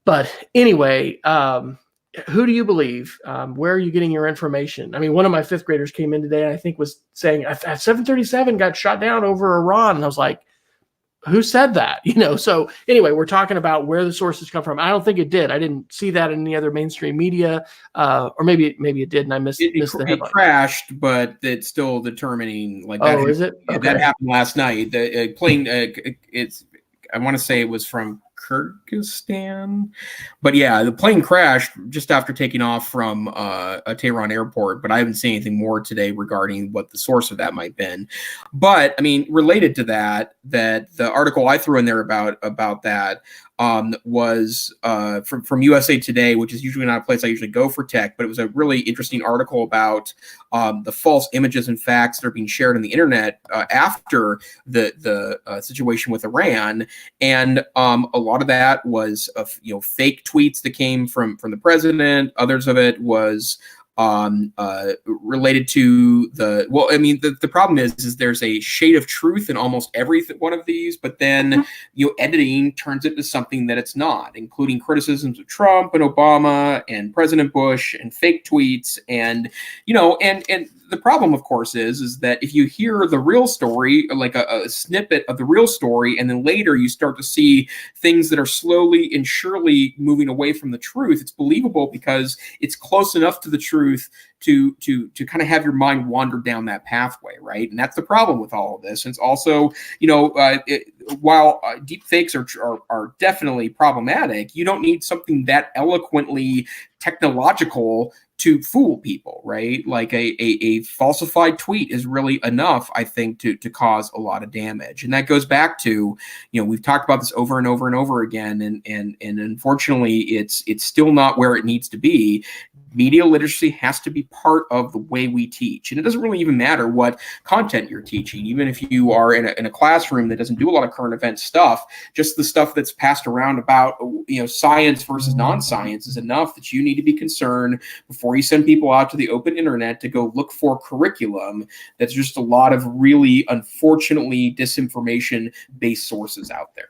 But anyway, who do you believe? Where are you getting your information? I mean, one of my 5th graders came in today and I think was saying 737 got shot down over Iran. And I was like, who said that? So anyway, we're talking about where the sources come from. I don't think it did. I didn't see that in any other mainstream media, or maybe it did, and I missed the headline. It crashed, but it's still determining. Like that. Oh, is it? Okay. That happened last night. The plane. I want to say it was from Kyrgyzstan, but yeah, the plane crashed just after taking off from Tehran airport. But I haven't seen anything more today regarding what the source of that might have been. But I mean, related to that the article I threw in there about that was from USA Today, which is usually not a place I usually go for tech, but it was a really interesting article about the false images and facts that are being shared on the internet after the situation with Iran, and a lot of that was fake tweets that came from the president. Others of it was related to the problem is there's a shade of truth in almost every one of these, but then editing turns it into something that it's not, including criticisms of Trump and Obama and President Bush and fake tweets, and the problem, of course, is that if you hear the real story, like a snippet of the real story, and then later you start to see things that are slowly and surely moving away from the truth, it's believable because it's close enough to the truth to kind of have your mind wander down that pathway, right? And that's the problem with all of this. And it's also, while deep fakes are definitely problematic, you don't need something that eloquently technological to fool people, right? Like a falsified tweet is really enough, I think, to cause a lot of damage. And that goes back to, we've talked about this over and over and over again, and unfortunately it's still not where it needs to be. Media literacy has to be part of the way we teach. And it doesn't really even matter what content you're teaching. Even if you are in a classroom that doesn't do a lot of current event stuff, just the stuff that's passed around about, science versus non-science is enough that you need to be concerned before you send people out to the open internet to go look for curriculum. That's just a lot of really, unfortunately, disinformation-based sources out there.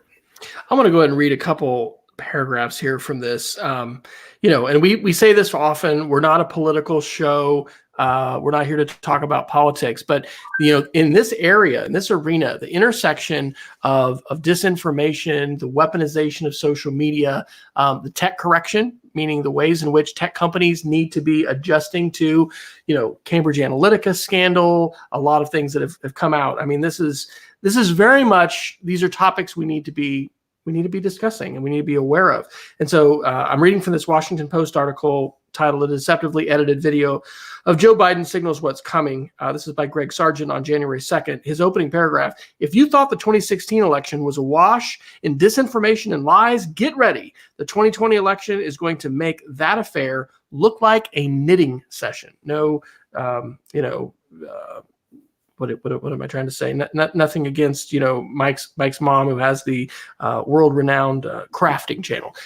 I'm going to go ahead and read a couple paragraphs here from this. And we say this often. We're not a political show. We're not here to talk about politics, but in this area, in this arena, the intersection of disinformation, the weaponization of social media, the tech correction, meaning the ways in which tech companies need to be adjusting to, Cambridge Analytica scandal, a lot of things that have come out. I mean, this is very much, these are topics we need to be discussing and we need to be aware of. And so I'm reading from this Washington Post article titled "A Deceptively Edited Video of Joe Biden Signals What's Coming." This is by Greg Sargent on January 2nd. His opening paragraph: "If you thought the 2016 election was a wash in disinformation and lies, get ready. The 2020 election is going to make that affair look like a knitting session." No, what am I trying to say? Nothing against, Mike's mom, who has the world-renowned crafting channel.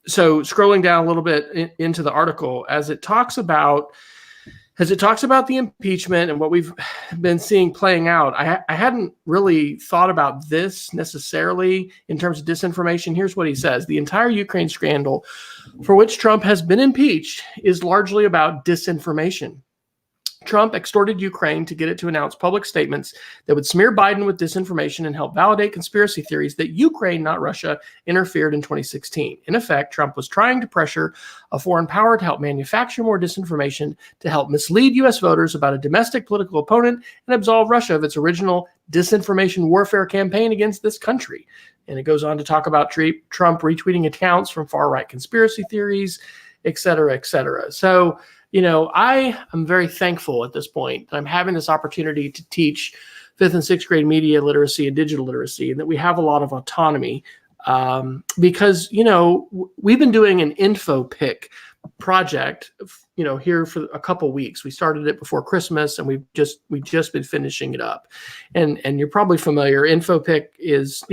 So scrolling down a little bit into the article, as it talks about the impeachment and what we've been seeing playing out, I hadn't really thought about this necessarily in terms of disinformation. Here's what he says: "The entire Ukraine scandal for which Trump has been impeached is largely about disinformation. Trump extorted Ukraine to get it to announce public statements that would smear Biden with disinformation and help validate conspiracy theories that Ukraine, not Russia, interfered in 2016. In effect, Trump was trying to pressure a foreign power to help manufacture more disinformation to help mislead U.S. voters about a domestic political opponent and absolve Russia of its original disinformation warfare campaign against this country. And it goes on to talk about Trump retweeting accounts from far-right conspiracy theories, et cetera, et cetera. So, I am very thankful at this point that I'm having this opportunity to teach 5th and 6th grade media literacy and digital literacy, and that we have a lot of autonomy because, we've been doing an info pick project, here for a couple weeks. We started it before Christmas, and we've just been finishing it up. And you're probably familiar. InfoPick is,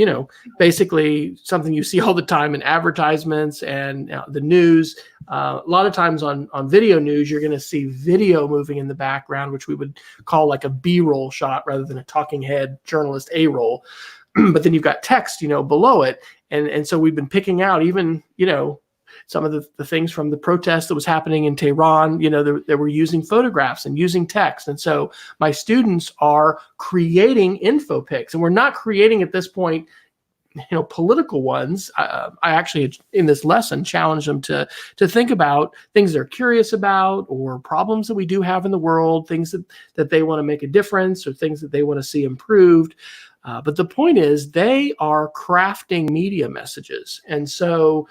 basically something you see all the time in advertisements and the news. A lot of times on video news, you're going to see video moving in the background, which we would call like a B-roll shot rather than a talking head journalist A-roll. But then you've got text, below it. And so we've been picking out even, some of the things from the protest that was happening in Tehran, they were using photographs and using text. And so my students are creating info pics, and we're not creating at this point, political ones. I actually, in this lesson, challenge them to think about things they're curious about, or problems that we do have in the world, things that they want to make a difference, or things that they want to see improved. But the point is, they are crafting media messages. And so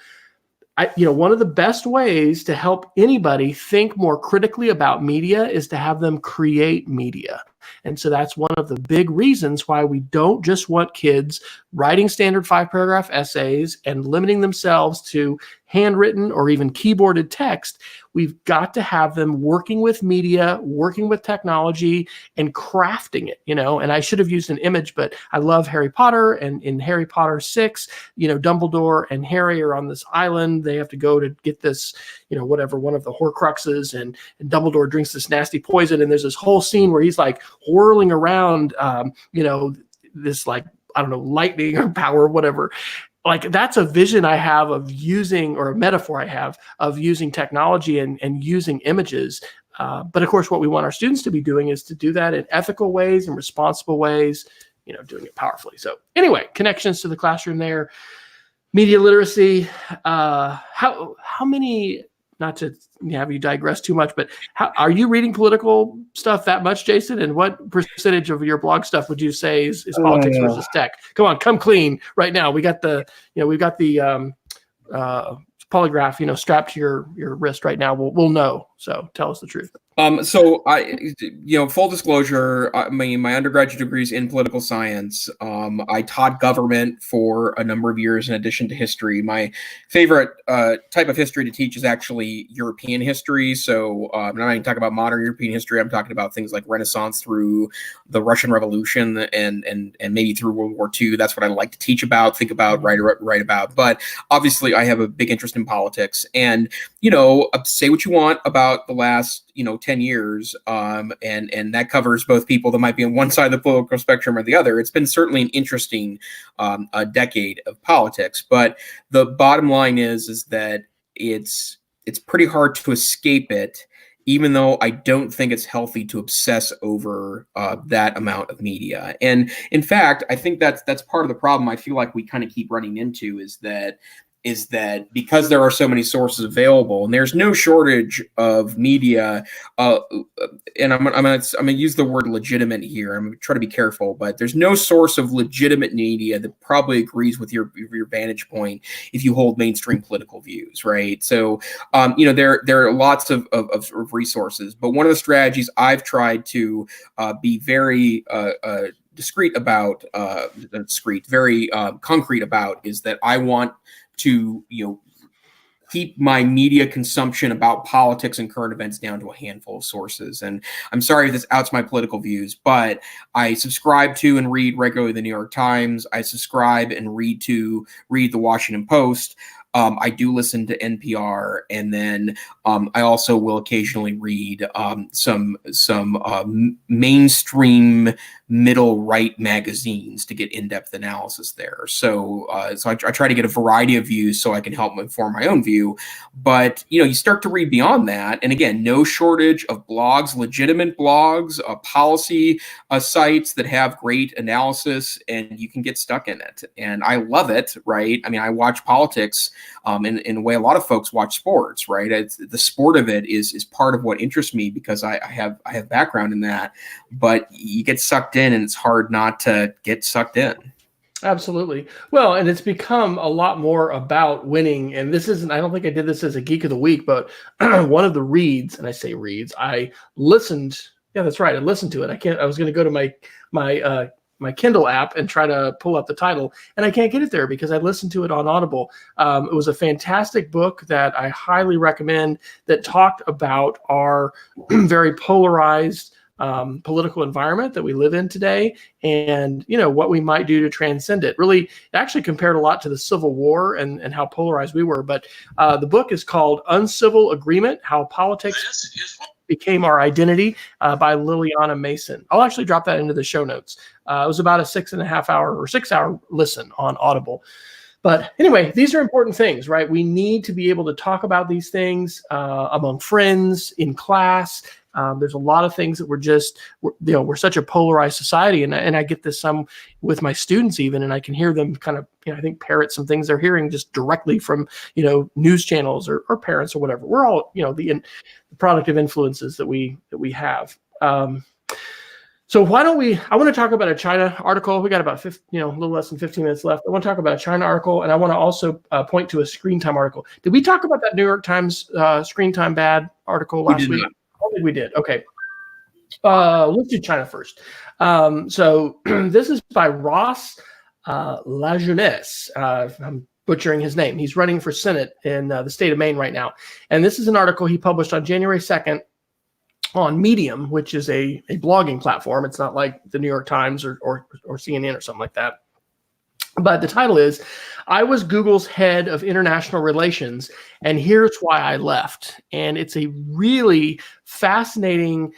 one of the best ways to help anybody think more critically about media is to have them create media. And so that's one of the big reasons why we don't just want kids writing standard 5-paragraph essays and limiting themselves to handwritten or even keyboarded text. We've got to have them working with media, working with technology, and crafting it, And I should have used an image, but I love Harry Potter. And in Harry Potter 6, Dumbledore and Harry are on this island. They have to go to get this, one of the Horcruxes, and Dumbledore drinks this nasty poison. And there's this whole scene where he's like whirling around, this lightning or power or whatever. Like, that's a vision I have of using, or a metaphor I have of using technology and using images. But of course, what we want our students to be doing is to do that in ethical ways and responsible ways, doing it powerfully. So anyway, connections to the classroom there. Media literacy. How many, not to have you digress too much, but are you reading political stuff that much, Jason? And what percentage of your blog stuff would you say is politics versus tech? Come on, come clean right now. We got the, polygraph, strapped to your wrist right now. We'll know. So tell us the truth. So full disclosure, my undergraduate degree is in political science. I taught government for a number of years in addition to history. My favorite type of history to teach is actually European history. So I'm not even talking about modern European history. I'm talking about things like Renaissance through the Russian Revolution and maybe through World War II. That's what I like to teach about, think about, write about. But obviously, I have a big interest in politics. And say what you want about the last 10 years, and that covers both people that might be on one side of the political spectrum or the other. It's been certainly an interesting a decade of politics, but the bottom line is that it's pretty hard to escape it, even though I don't think it's healthy to obsess over that amount of media. And in fact, I think that's part of the problem I feel like we kind of keep running into is that because there are so many sources available, and there's no shortage of media, and I'm gonna use the word legitimate here. I'm gonna try to be careful, but there's no source of legitimate media that probably agrees with your vantage point if you hold mainstream political views, right? So, there are lots of resources, but one of the strategies I've tried to be very very concrete about is that I want to keep my media consumption about politics and current events down to a handful of sources. And I'm sorry if this outs my political views, but I subscribe to and read regularly the New York Times. I subscribe and read the Washington Post. I do listen to NPR, and then I also will occasionally read some mainstream middle right magazines to get in-depth analysis there. So I try to get a variety of views so I can help inform my own view. But you start to read beyond that, and again, no shortage of blogs, legitimate blogs, policy sites that have great analysis, and you can get stuck in it. And I love it, right? I mean, I watch politics in a way a lot of folks watch sports, right? The sport of it is part of what interests me because I have background in that. But you get sucked in, and it's hard not to get sucked in. Absolutely. Well, and it's become a lot more about winning. And this isn't, I don't think I did this as a Geek of the Week, but one of the reads, and I say reads, I listened. Yeah, that's right. I listened to it. I was going to go to my Kindle app and try to pull up the title, and I can't get it there because I listened to it on Audible. It was a fantastic book that I highly recommend that talked about our very polarized political environment that we live in today, and what we might do to transcend it. Really, it actually compared a lot to the Civil War and how polarized we were. But the book is called Uncivil Agreement: How Politics Became Our Identity by Liliana Mason. I'll actually drop that into the show notes. It was about a 6-hour listen on Audible. But anyway, these are important things, right? We need to be able to talk about these things among friends, in class. There's a lot of things that we're such a polarized society. And I get this some with my students even, and I can hear them kind of, I think parrot some things they're hearing just directly from, news channels or parents or whatever. We're all, the product of influences that we have. So why don't I want to talk about a China article. We got about a little less than 15 minutes left. I want to talk about a China article, and I want to also point to a screen time article. Did we talk about that New York Times screen time bad article last week? I don't think we did. Okay. Let's do China first. So this is by Ross Lajeunesse. I'm butchering his name. He's running for Senate in the state of Maine right now. And this is an article he published on January 2nd on Medium, which is a blogging platform. It's not like the New York Times or CNN or something like that. But the title is, I was Google's head of international relations, and here's why I left. And it's a really fascinating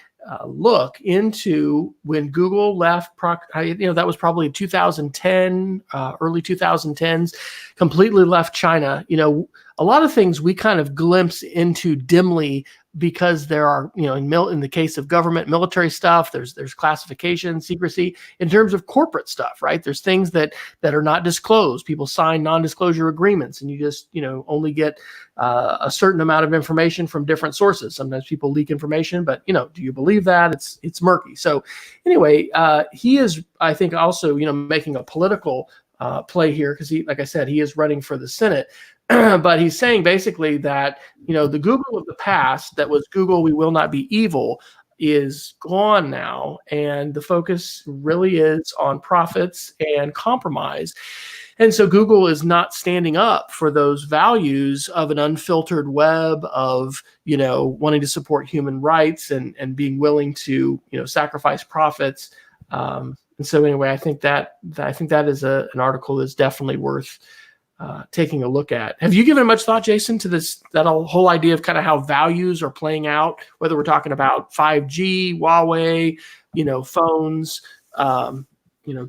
look into when Google left, that was probably 2010, early 2010s, completely left China. A lot of things we kind of glimpse into dimly because there are, in the case of government, military stuff, there's classification, secrecy. In terms of corporate stuff, right? There's things that are not disclosed. People sign non-disclosure agreements, and you just, only get a certain amount of information from different sources. Sometimes people leak information, but do you believe that? It's murky. So anyway, he is, I think, also making a political play here because like I said, he is running for the Senate. But he's saying basically that, the Google of the past that was Google, we will not be evil, is gone now. And the focus really is on profits and compromise. And so Google is not standing up for those values of an unfiltered web of, wanting to support human rights and being willing to, sacrifice profits. And so anyway, I think that is an article that's definitely worth taking a look at. Have you given much thought, Jason, to that whole idea of kind of how values are playing out, whether we're talking about 5G, Huawei, phones,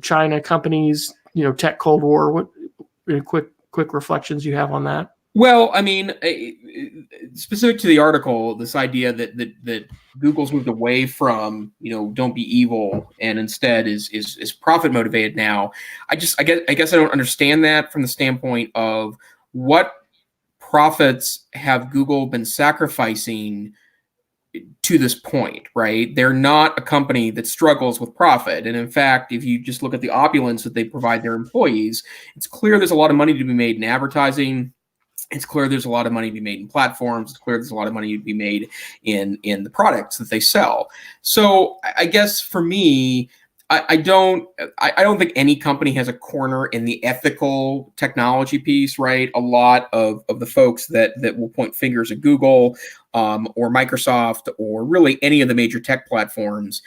China companies, tech Cold War? What quick reflections you have on that? Well, I mean, specific to the article, this idea that Google's moved away from, don't be evil, and instead is profit motivated now. I guess I don't understand that from the standpoint of what profits have Google been sacrificing to this point, right? They're not a company that struggles with profit. And in fact, if you just look at the opulence that they provide their employees, it's clear there's a lot of money to be made in advertising. It's clear there's a lot of money to be made in platforms. It's clear there's a lot of money to be made in the products that they sell. So I guess for me, I don't think any company has a corner in the ethical technology piece, right? A lot of the folks that will point fingers at Google or Microsoft, or really any of the major tech platforms,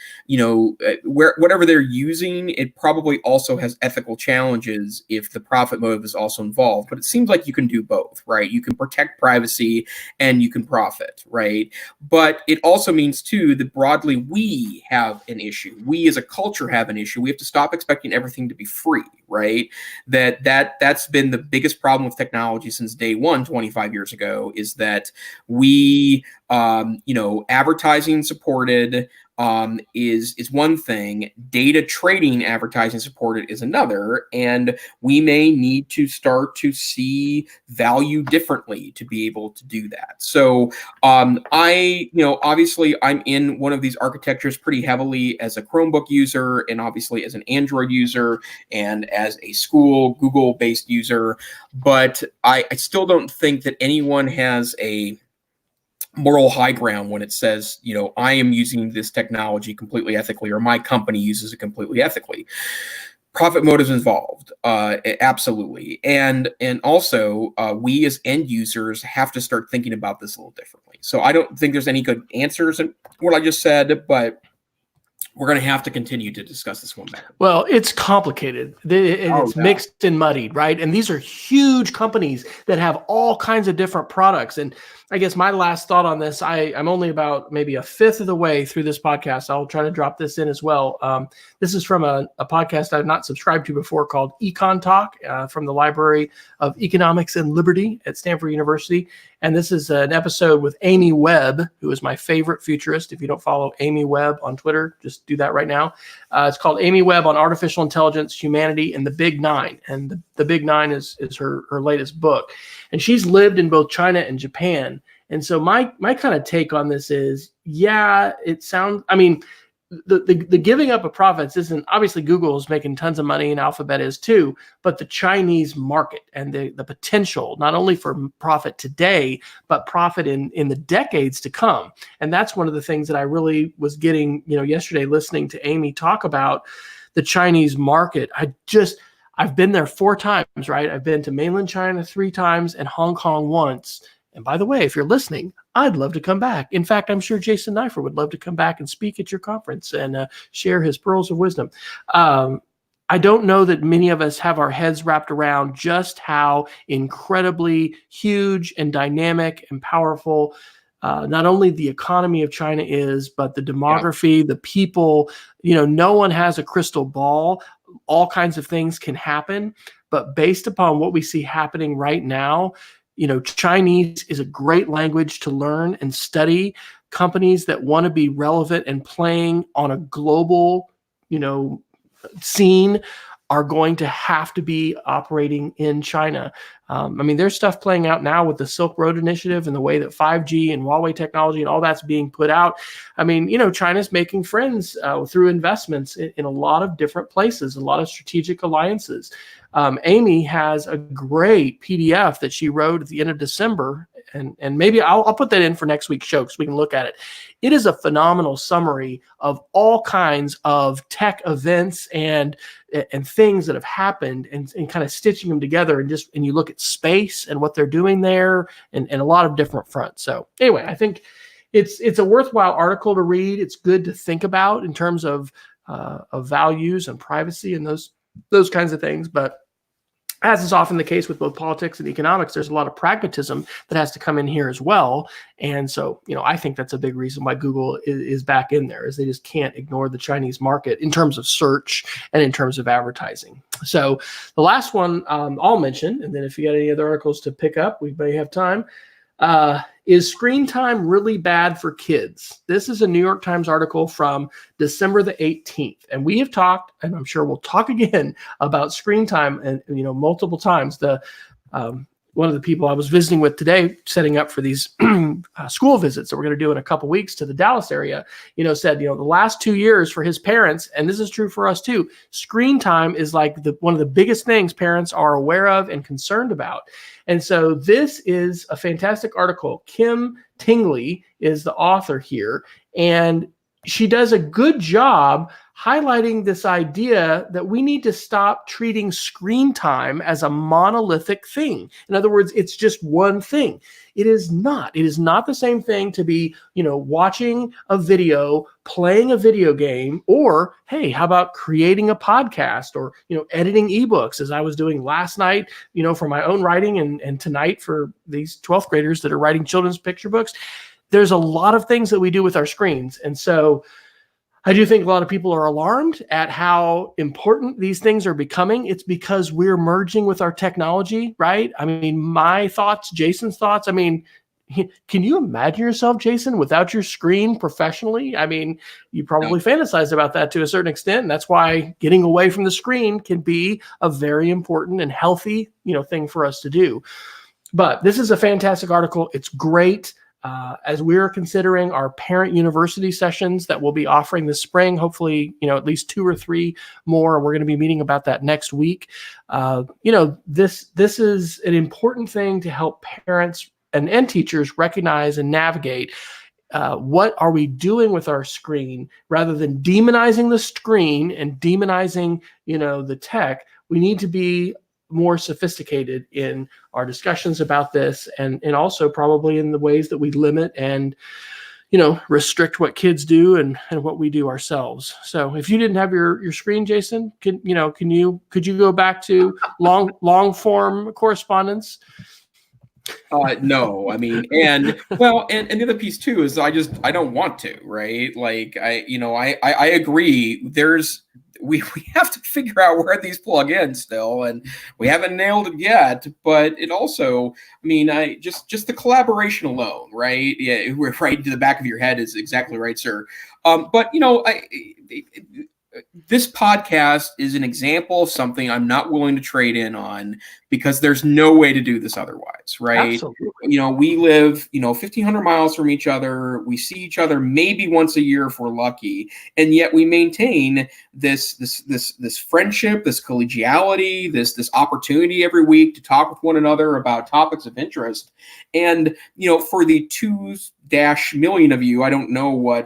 whatever they're using, it probably also has ethical challenges if the profit motive is also involved. But it seems like you can do both, right? You can protect privacy and you can profit, right? But it also means too that broadly we have an issue. We as a culture have an issue. We have to stop expecting everything to be free, right? That's been the biggest problem with technology since day one, 25 years ago, is that we advertising supported is one thing. Data trading advertising supported is another, and we may need to start to see value differently to be able to do that. So obviously I'm in one of these architectures pretty heavily as a Chromebook user, and obviously as an Android user, and as a school Google-based user, but I still don't think that anyone has a moral high ground when it says, I am using this technology completely ethically, or my company uses it completely ethically. Profit motives involved, absolutely, and also we as end users have to start thinking about this a little differently. So I don't think there's any good answers in what I just said, but we're going to have to continue to discuss this one better. Well, it's complicated. It's mixed and muddied, right? And these are huge companies that have all kinds of different products. And I guess my last thought on this, I'm only about maybe a fifth of the way through this podcast. I'll try to drop this in as well. This is from a podcast I've not subscribed to before called Econ Talk from the Library of Economics and Liberty at Stanford University. And this is an episode with Amy Webb, who is my favorite futurist. If you don't follow Amy Webb on Twitter, just do that right now. It's called Amy Webb on Artificial Intelligence, Humanity, and the Big Nine. And the Big Nine is her latest book. And she's lived in both China and Japan. And so my kind of take on this is, it sounds, the giving up of profits isn't, obviously Google is making tons of money and Alphabet is too, but the Chinese market and the potential, not only for profit today, but profit in the decades to come. And that's one of the things that I really was getting, yesterday listening to Amy talk about the Chinese market. I've been there 4 times, right? I've been to mainland China 3 times and Hong Kong once. And by the way, if you're listening, I'd love to come back. In fact, I'm sure Jason Neiffer would love to come back and speak at your conference and share his pearls of wisdom. I don't know that many of us have our heads wrapped around just how incredibly huge and dynamic and powerful not only the economy of China is, but the demography, the people. No one has a crystal ball. All kinds of things can happen. But based upon what we see happening right now, Chinese is a great language to learn and study. Companies that want to be relevant and playing on a global, scene are going to have to be operating in China. There's stuff playing out now with the Silk Road Initiative and the way that 5G and Huawei technology and all that's being put out. China's making friends through investments in a lot of different places, a lot of strategic alliances. Amy has a great PDF that she wrote at the end of December, and maybe I'll put that in for next week's show so we can look at it. It is a phenomenal summary of all kinds of tech events and things that have happened, and kind of stitching them together, and you look at space and what they're doing there, and a lot of different fronts. So anyway, I think it's a worthwhile article to read. It's good to think about in terms of values and privacy and those kinds of things. But as is often the case with both politics and economics, there's a lot of pragmatism that has to come in here as well. And so, I think that's a big reason why Google is back in there, is they just can't ignore the Chinese market in terms of search and in terms of advertising. So the last one I'll mention, and then if you got any other articles to pick up, we may have time. Is screen time really bad for kids? This is a New York Times article from December the 18th. And we have talked, and I'm sure we'll talk again about screen time and, multiple times. One of the people I was visiting with today, setting up for these school visits that we're going to do in a couple weeks to the Dallas area, said, the last 2 years for his parents, and this is true for us too, screen time is like one of the biggest things parents are aware of and concerned about. And so this is a fantastic article. Kim Tingley is the author here, and she does a good job highlighting this idea that we need to stop treating screen time as a monolithic thing. In other words, it's just one thing. It is not. It is not the same thing to be, watching a video, playing a video game, or, hey, how about creating a podcast or, editing ebooks, as I was doing last night, for my own writing and tonight for these 12th graders that are writing children's picture books. There's a lot of things that we do with our screens. And so I do think a lot of people are alarmed at how important these things are becoming. It's because we're merging with our technology, right? I mean, my thoughts, Jason's thoughts. I mean, can you imagine yourself, Jason, without your screen professionally? I mean, you probably fantasize about that to a certain extent. And that's why getting away from the screen can be a very important and healthy, thing for us to do. But this is a fantastic article. It's great. As we're considering our parent university sessions that we'll be offering this spring, hopefully, at least 2 or 3 more. We're going to be meeting about that next week. This is an important thing to help parents and teachers recognize and navigate what are we doing with our screen rather than demonizing the screen and demonizing, the tech. We need to be more sophisticated in our discussions about this and also probably in the ways that we limit and restrict what kids do and what we do ourselves. So if you didn't have your screen, Jason, could you go back to long form correspondence? No, I mean, and the other piece too is I don't want to, right? Like I agree. We have to figure out where these plug in still, and we haven't nailed it yet. But it also, I mean, just the collaboration alone, right? Yeah, we're right to the back of your head is exactly right, sir. But this podcast is an example of something I'm not willing to trade in on because there's no way to do this otherwise, right? Absolutely. We live, 1,500 miles from each other. We see each other maybe once a year if we're lucky, and yet we maintain this friendship, this collegiality, this opportunity every week to talk with one another about topics of interest. And for the 2 million of you, I don't know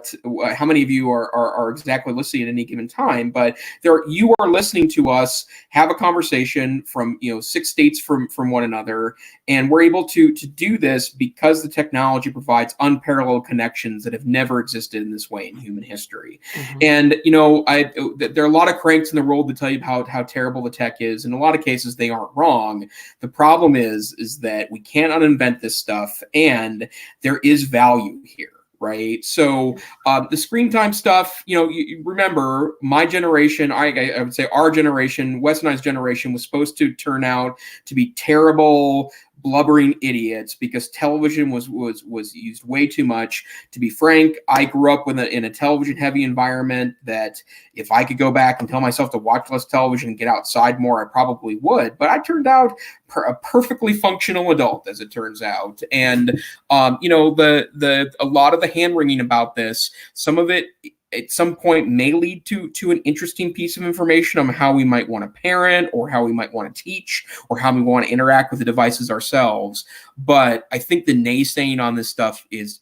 how many of you are exactly listening at any given time, but you are listening to us have a conversation from 6 states from one another, and we're able to do this because the technology provides unparalleled connections that have never existed in this way in human history. Mm-hmm. And there are a lot of cranks in the world to tell you how terrible the tech is. In a lot of cases, they aren't wrong. The problem is that we can't uninvent this stuff, and there is value here. Right. So the screen time stuff, you remember my generation, I would say our generation, Wes and I's generation, was supposed to turn out to be terrible, blubbering idiots because television was used way too much. To be frank, I grew up in a television heavy environment that if I could go back and tell myself to watch less television and get outside more, I probably would. But I turned out a perfectly functional adult, as it turns out. And a lot of the hand wringing about this, some of it at some point may lead to an interesting piece of information on how we might want to parent or how we might want to teach or how we want to interact with the devices ourselves. But I think the naysaying on this stuff is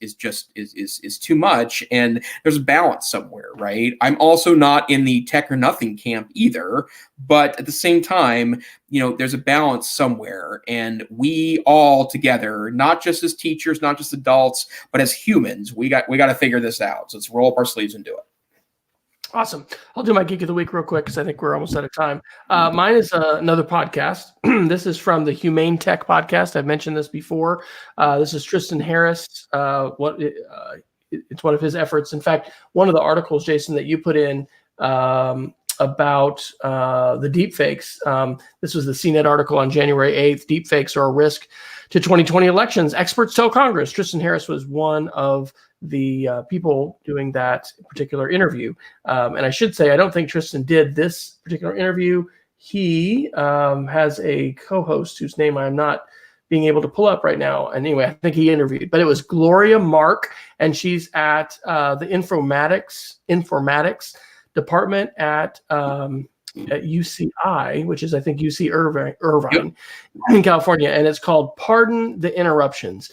too much, and there's a balance somewhere, right? I'm also not in the tech or nothing camp either, but at the same time, there's a balance somewhere, and we all together, not just as teachers, not just adults, but as humans, we got to figure this out. So let's roll up our sleeves and do it. Awesome. I'll do my geek of the week real quick because I think we're almost out of time. Mine is another podcast. This is from the Humane Tech podcast. I've mentioned this before. This is Tristan Harris. It's one of his efforts. In fact, one of the articles, Jason, that you put in about the deepfakes. This was the CNET article on January 8th. Deepfakes are a risk to 2020 elections. Experts tell Congress. Tristan Harris was one of the people doing that particular interview. And I should say, I don't think Tristan did this particular interview. He has a co-host whose name I'm not being able to pull up right now. Anyway, I think he interviewed, but it was Gloria Mark, and she's at the informatics department at UCI, which is, I think, UC Irvine in California, and it's called Pardon the Interruptions.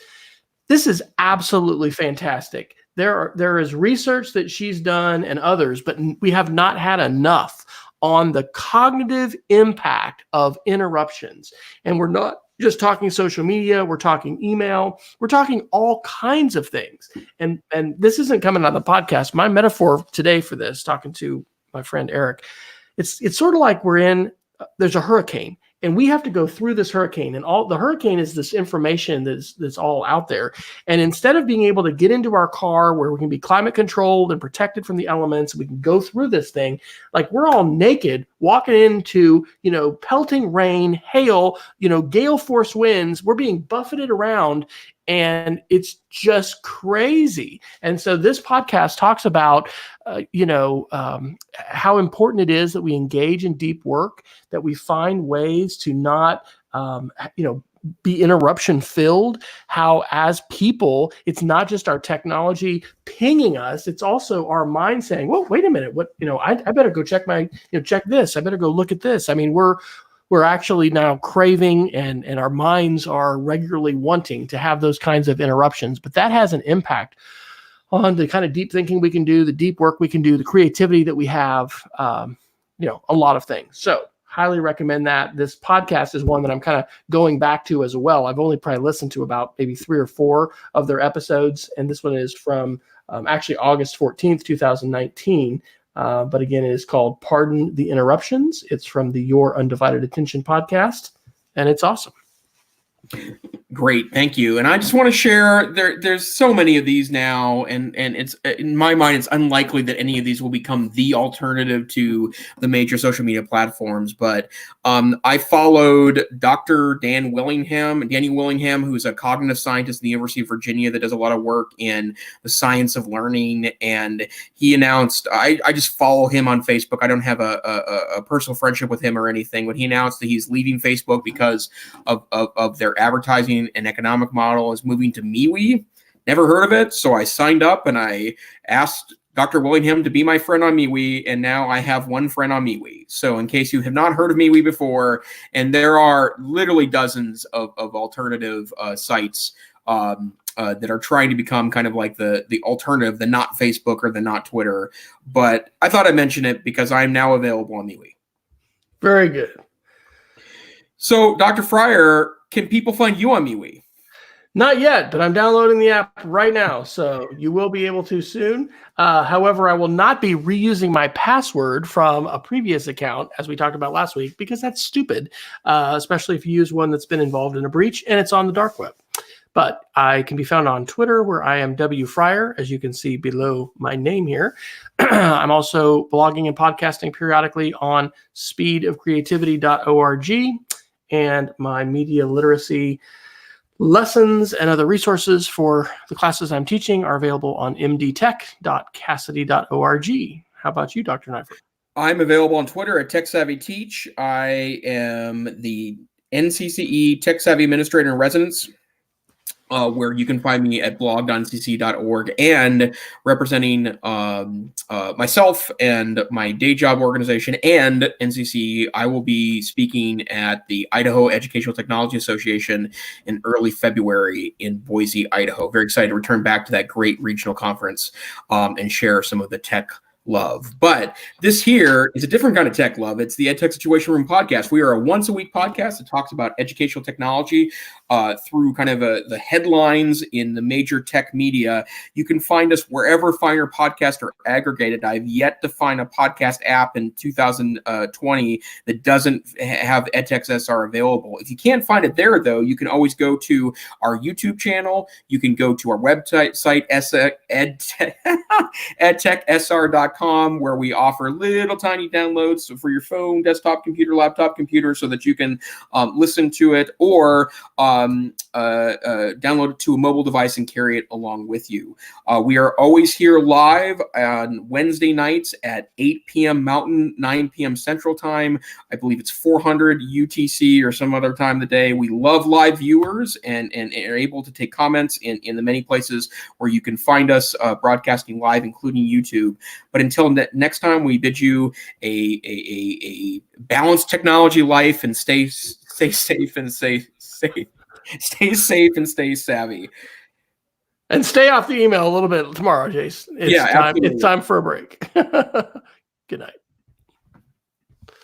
This is absolutely fantastic. there is research that she's done and others, but we have not had enough on the cognitive impact of interruptions. And we're not just talking social media, we're talking email, we're talking all kinds of things. And this isn't coming on the podcast. My metaphor today for this, talking to my friend Eric, it's sort of like there's a hurricane, and we have to go through this hurricane, and all the hurricane is this information that's all out there. And instead of being able to get into our car where we can be climate controlled and protected from the elements, we can go through this thing, like we're all naked walking into, pelting rain, hail, gale force winds. We're being buffeted around, and it's just crazy. And so this podcast talks about, how important it is that we engage in deep work, that we find ways to not, be interruption filled. How as people, it's not just our technology pinging us, it's also our mind saying, well, wait a minute, what, I better go check check this. I better go look at this. I mean, we're actually now craving and our minds are regularly wanting to have those kinds of interruptions, but that has an impact on the kind of deep thinking we can do, the deep work we can do, the creativity that we have, a lot of things. So highly recommend that. This podcast is one that I'm kind of going back to as well. I've only probably listened to about maybe 3 or 4 of their episodes. And this one is from actually August 14th, 2019. But again, it is called Pardon the Interruptions. It's from the Your Undivided Attention podcast, and it's awesome. Great, thank you. And I just want to share, there's so many of these now, and it's, in my mind, it's unlikely that any of these will become the alternative to the major social media platforms. But I followed Dr. Danny Willingham, who's a cognitive scientist at the University of Virginia that does a lot of work in the science of learning. And he announced, I just follow him on Facebook. I don't have a personal friendship with him or anything, but he announced that he's leaving Facebook because of their advertising and economic model, is moving to MeWe. Never heard of it, so I signed up and I asked Dr. Willingham to be my friend on MeWe, and now I have one friend on MeWe. So in case you have not heard of MeWe before, and there are literally dozens of alternative sites that are trying to become kind of like the alternative, the not Facebook or the not Twitter. But I thought I'd mention it because I'm now available on MeWe. Very good. So, Dr. Fryer, can people find you on MeWe? Not yet, but I'm downloading the app right now, so you will be able to soon. However, I will not be reusing my password from a previous account, as we talked about last week, because that's stupid, especially if you use one that's been involved in a breach and it's on the dark web. But I can be found on Twitter, where I am W Fryer, as you can see below my name here. I'm also blogging and podcasting periodically on speedofcreativity.org, and my media literacy lessons and other resources for the classes I'm teaching are available on mdtech.cassidy.org. How about you, Dr. Neiffer? I'm available on Twitter at TechSavvyTeach. I am the NCCE Tech Savvy Administrator in Residence, where you can find me at blog.ncc.org, and representing myself and my day job organization and NCC. I will be speaking at the Idaho Educational Technology Association in early February in Boise, Idaho. Very excited to return back to that great regional conference and share some of the tech love. But this here is a different kind of tech love. It's the EdTech Situation Room podcast. We are a once-a-week podcast that talks about educational technology through kind of the headlines in the major tech media. You can find us wherever finer podcasts are aggregated. I've yet to find a podcast app in 2020 that doesn't have EdTech SR available. If you can't find it there, though, you can always go to our YouTube channel. You can go to our website, edtechsr.com, where we offer little tiny downloads for your phone, desktop computer, laptop computer, so that you can listen to it or download it to a mobile device and carry it along with you. We are always here live on Wednesday nights at 8 p.m. Mountain, 9 p.m. Central Time. I believe it's 400 UTC or some other time of the day. We love live viewers and are able to take comments in the many places where you can find us broadcasting live, including YouTube. But until next time, we bid you a balanced technology life, and stay safe and stay savvy. And stay off the email a little bit tomorrow, Jace. It's Yeah, time. absolutely. It's time for a break. Good night.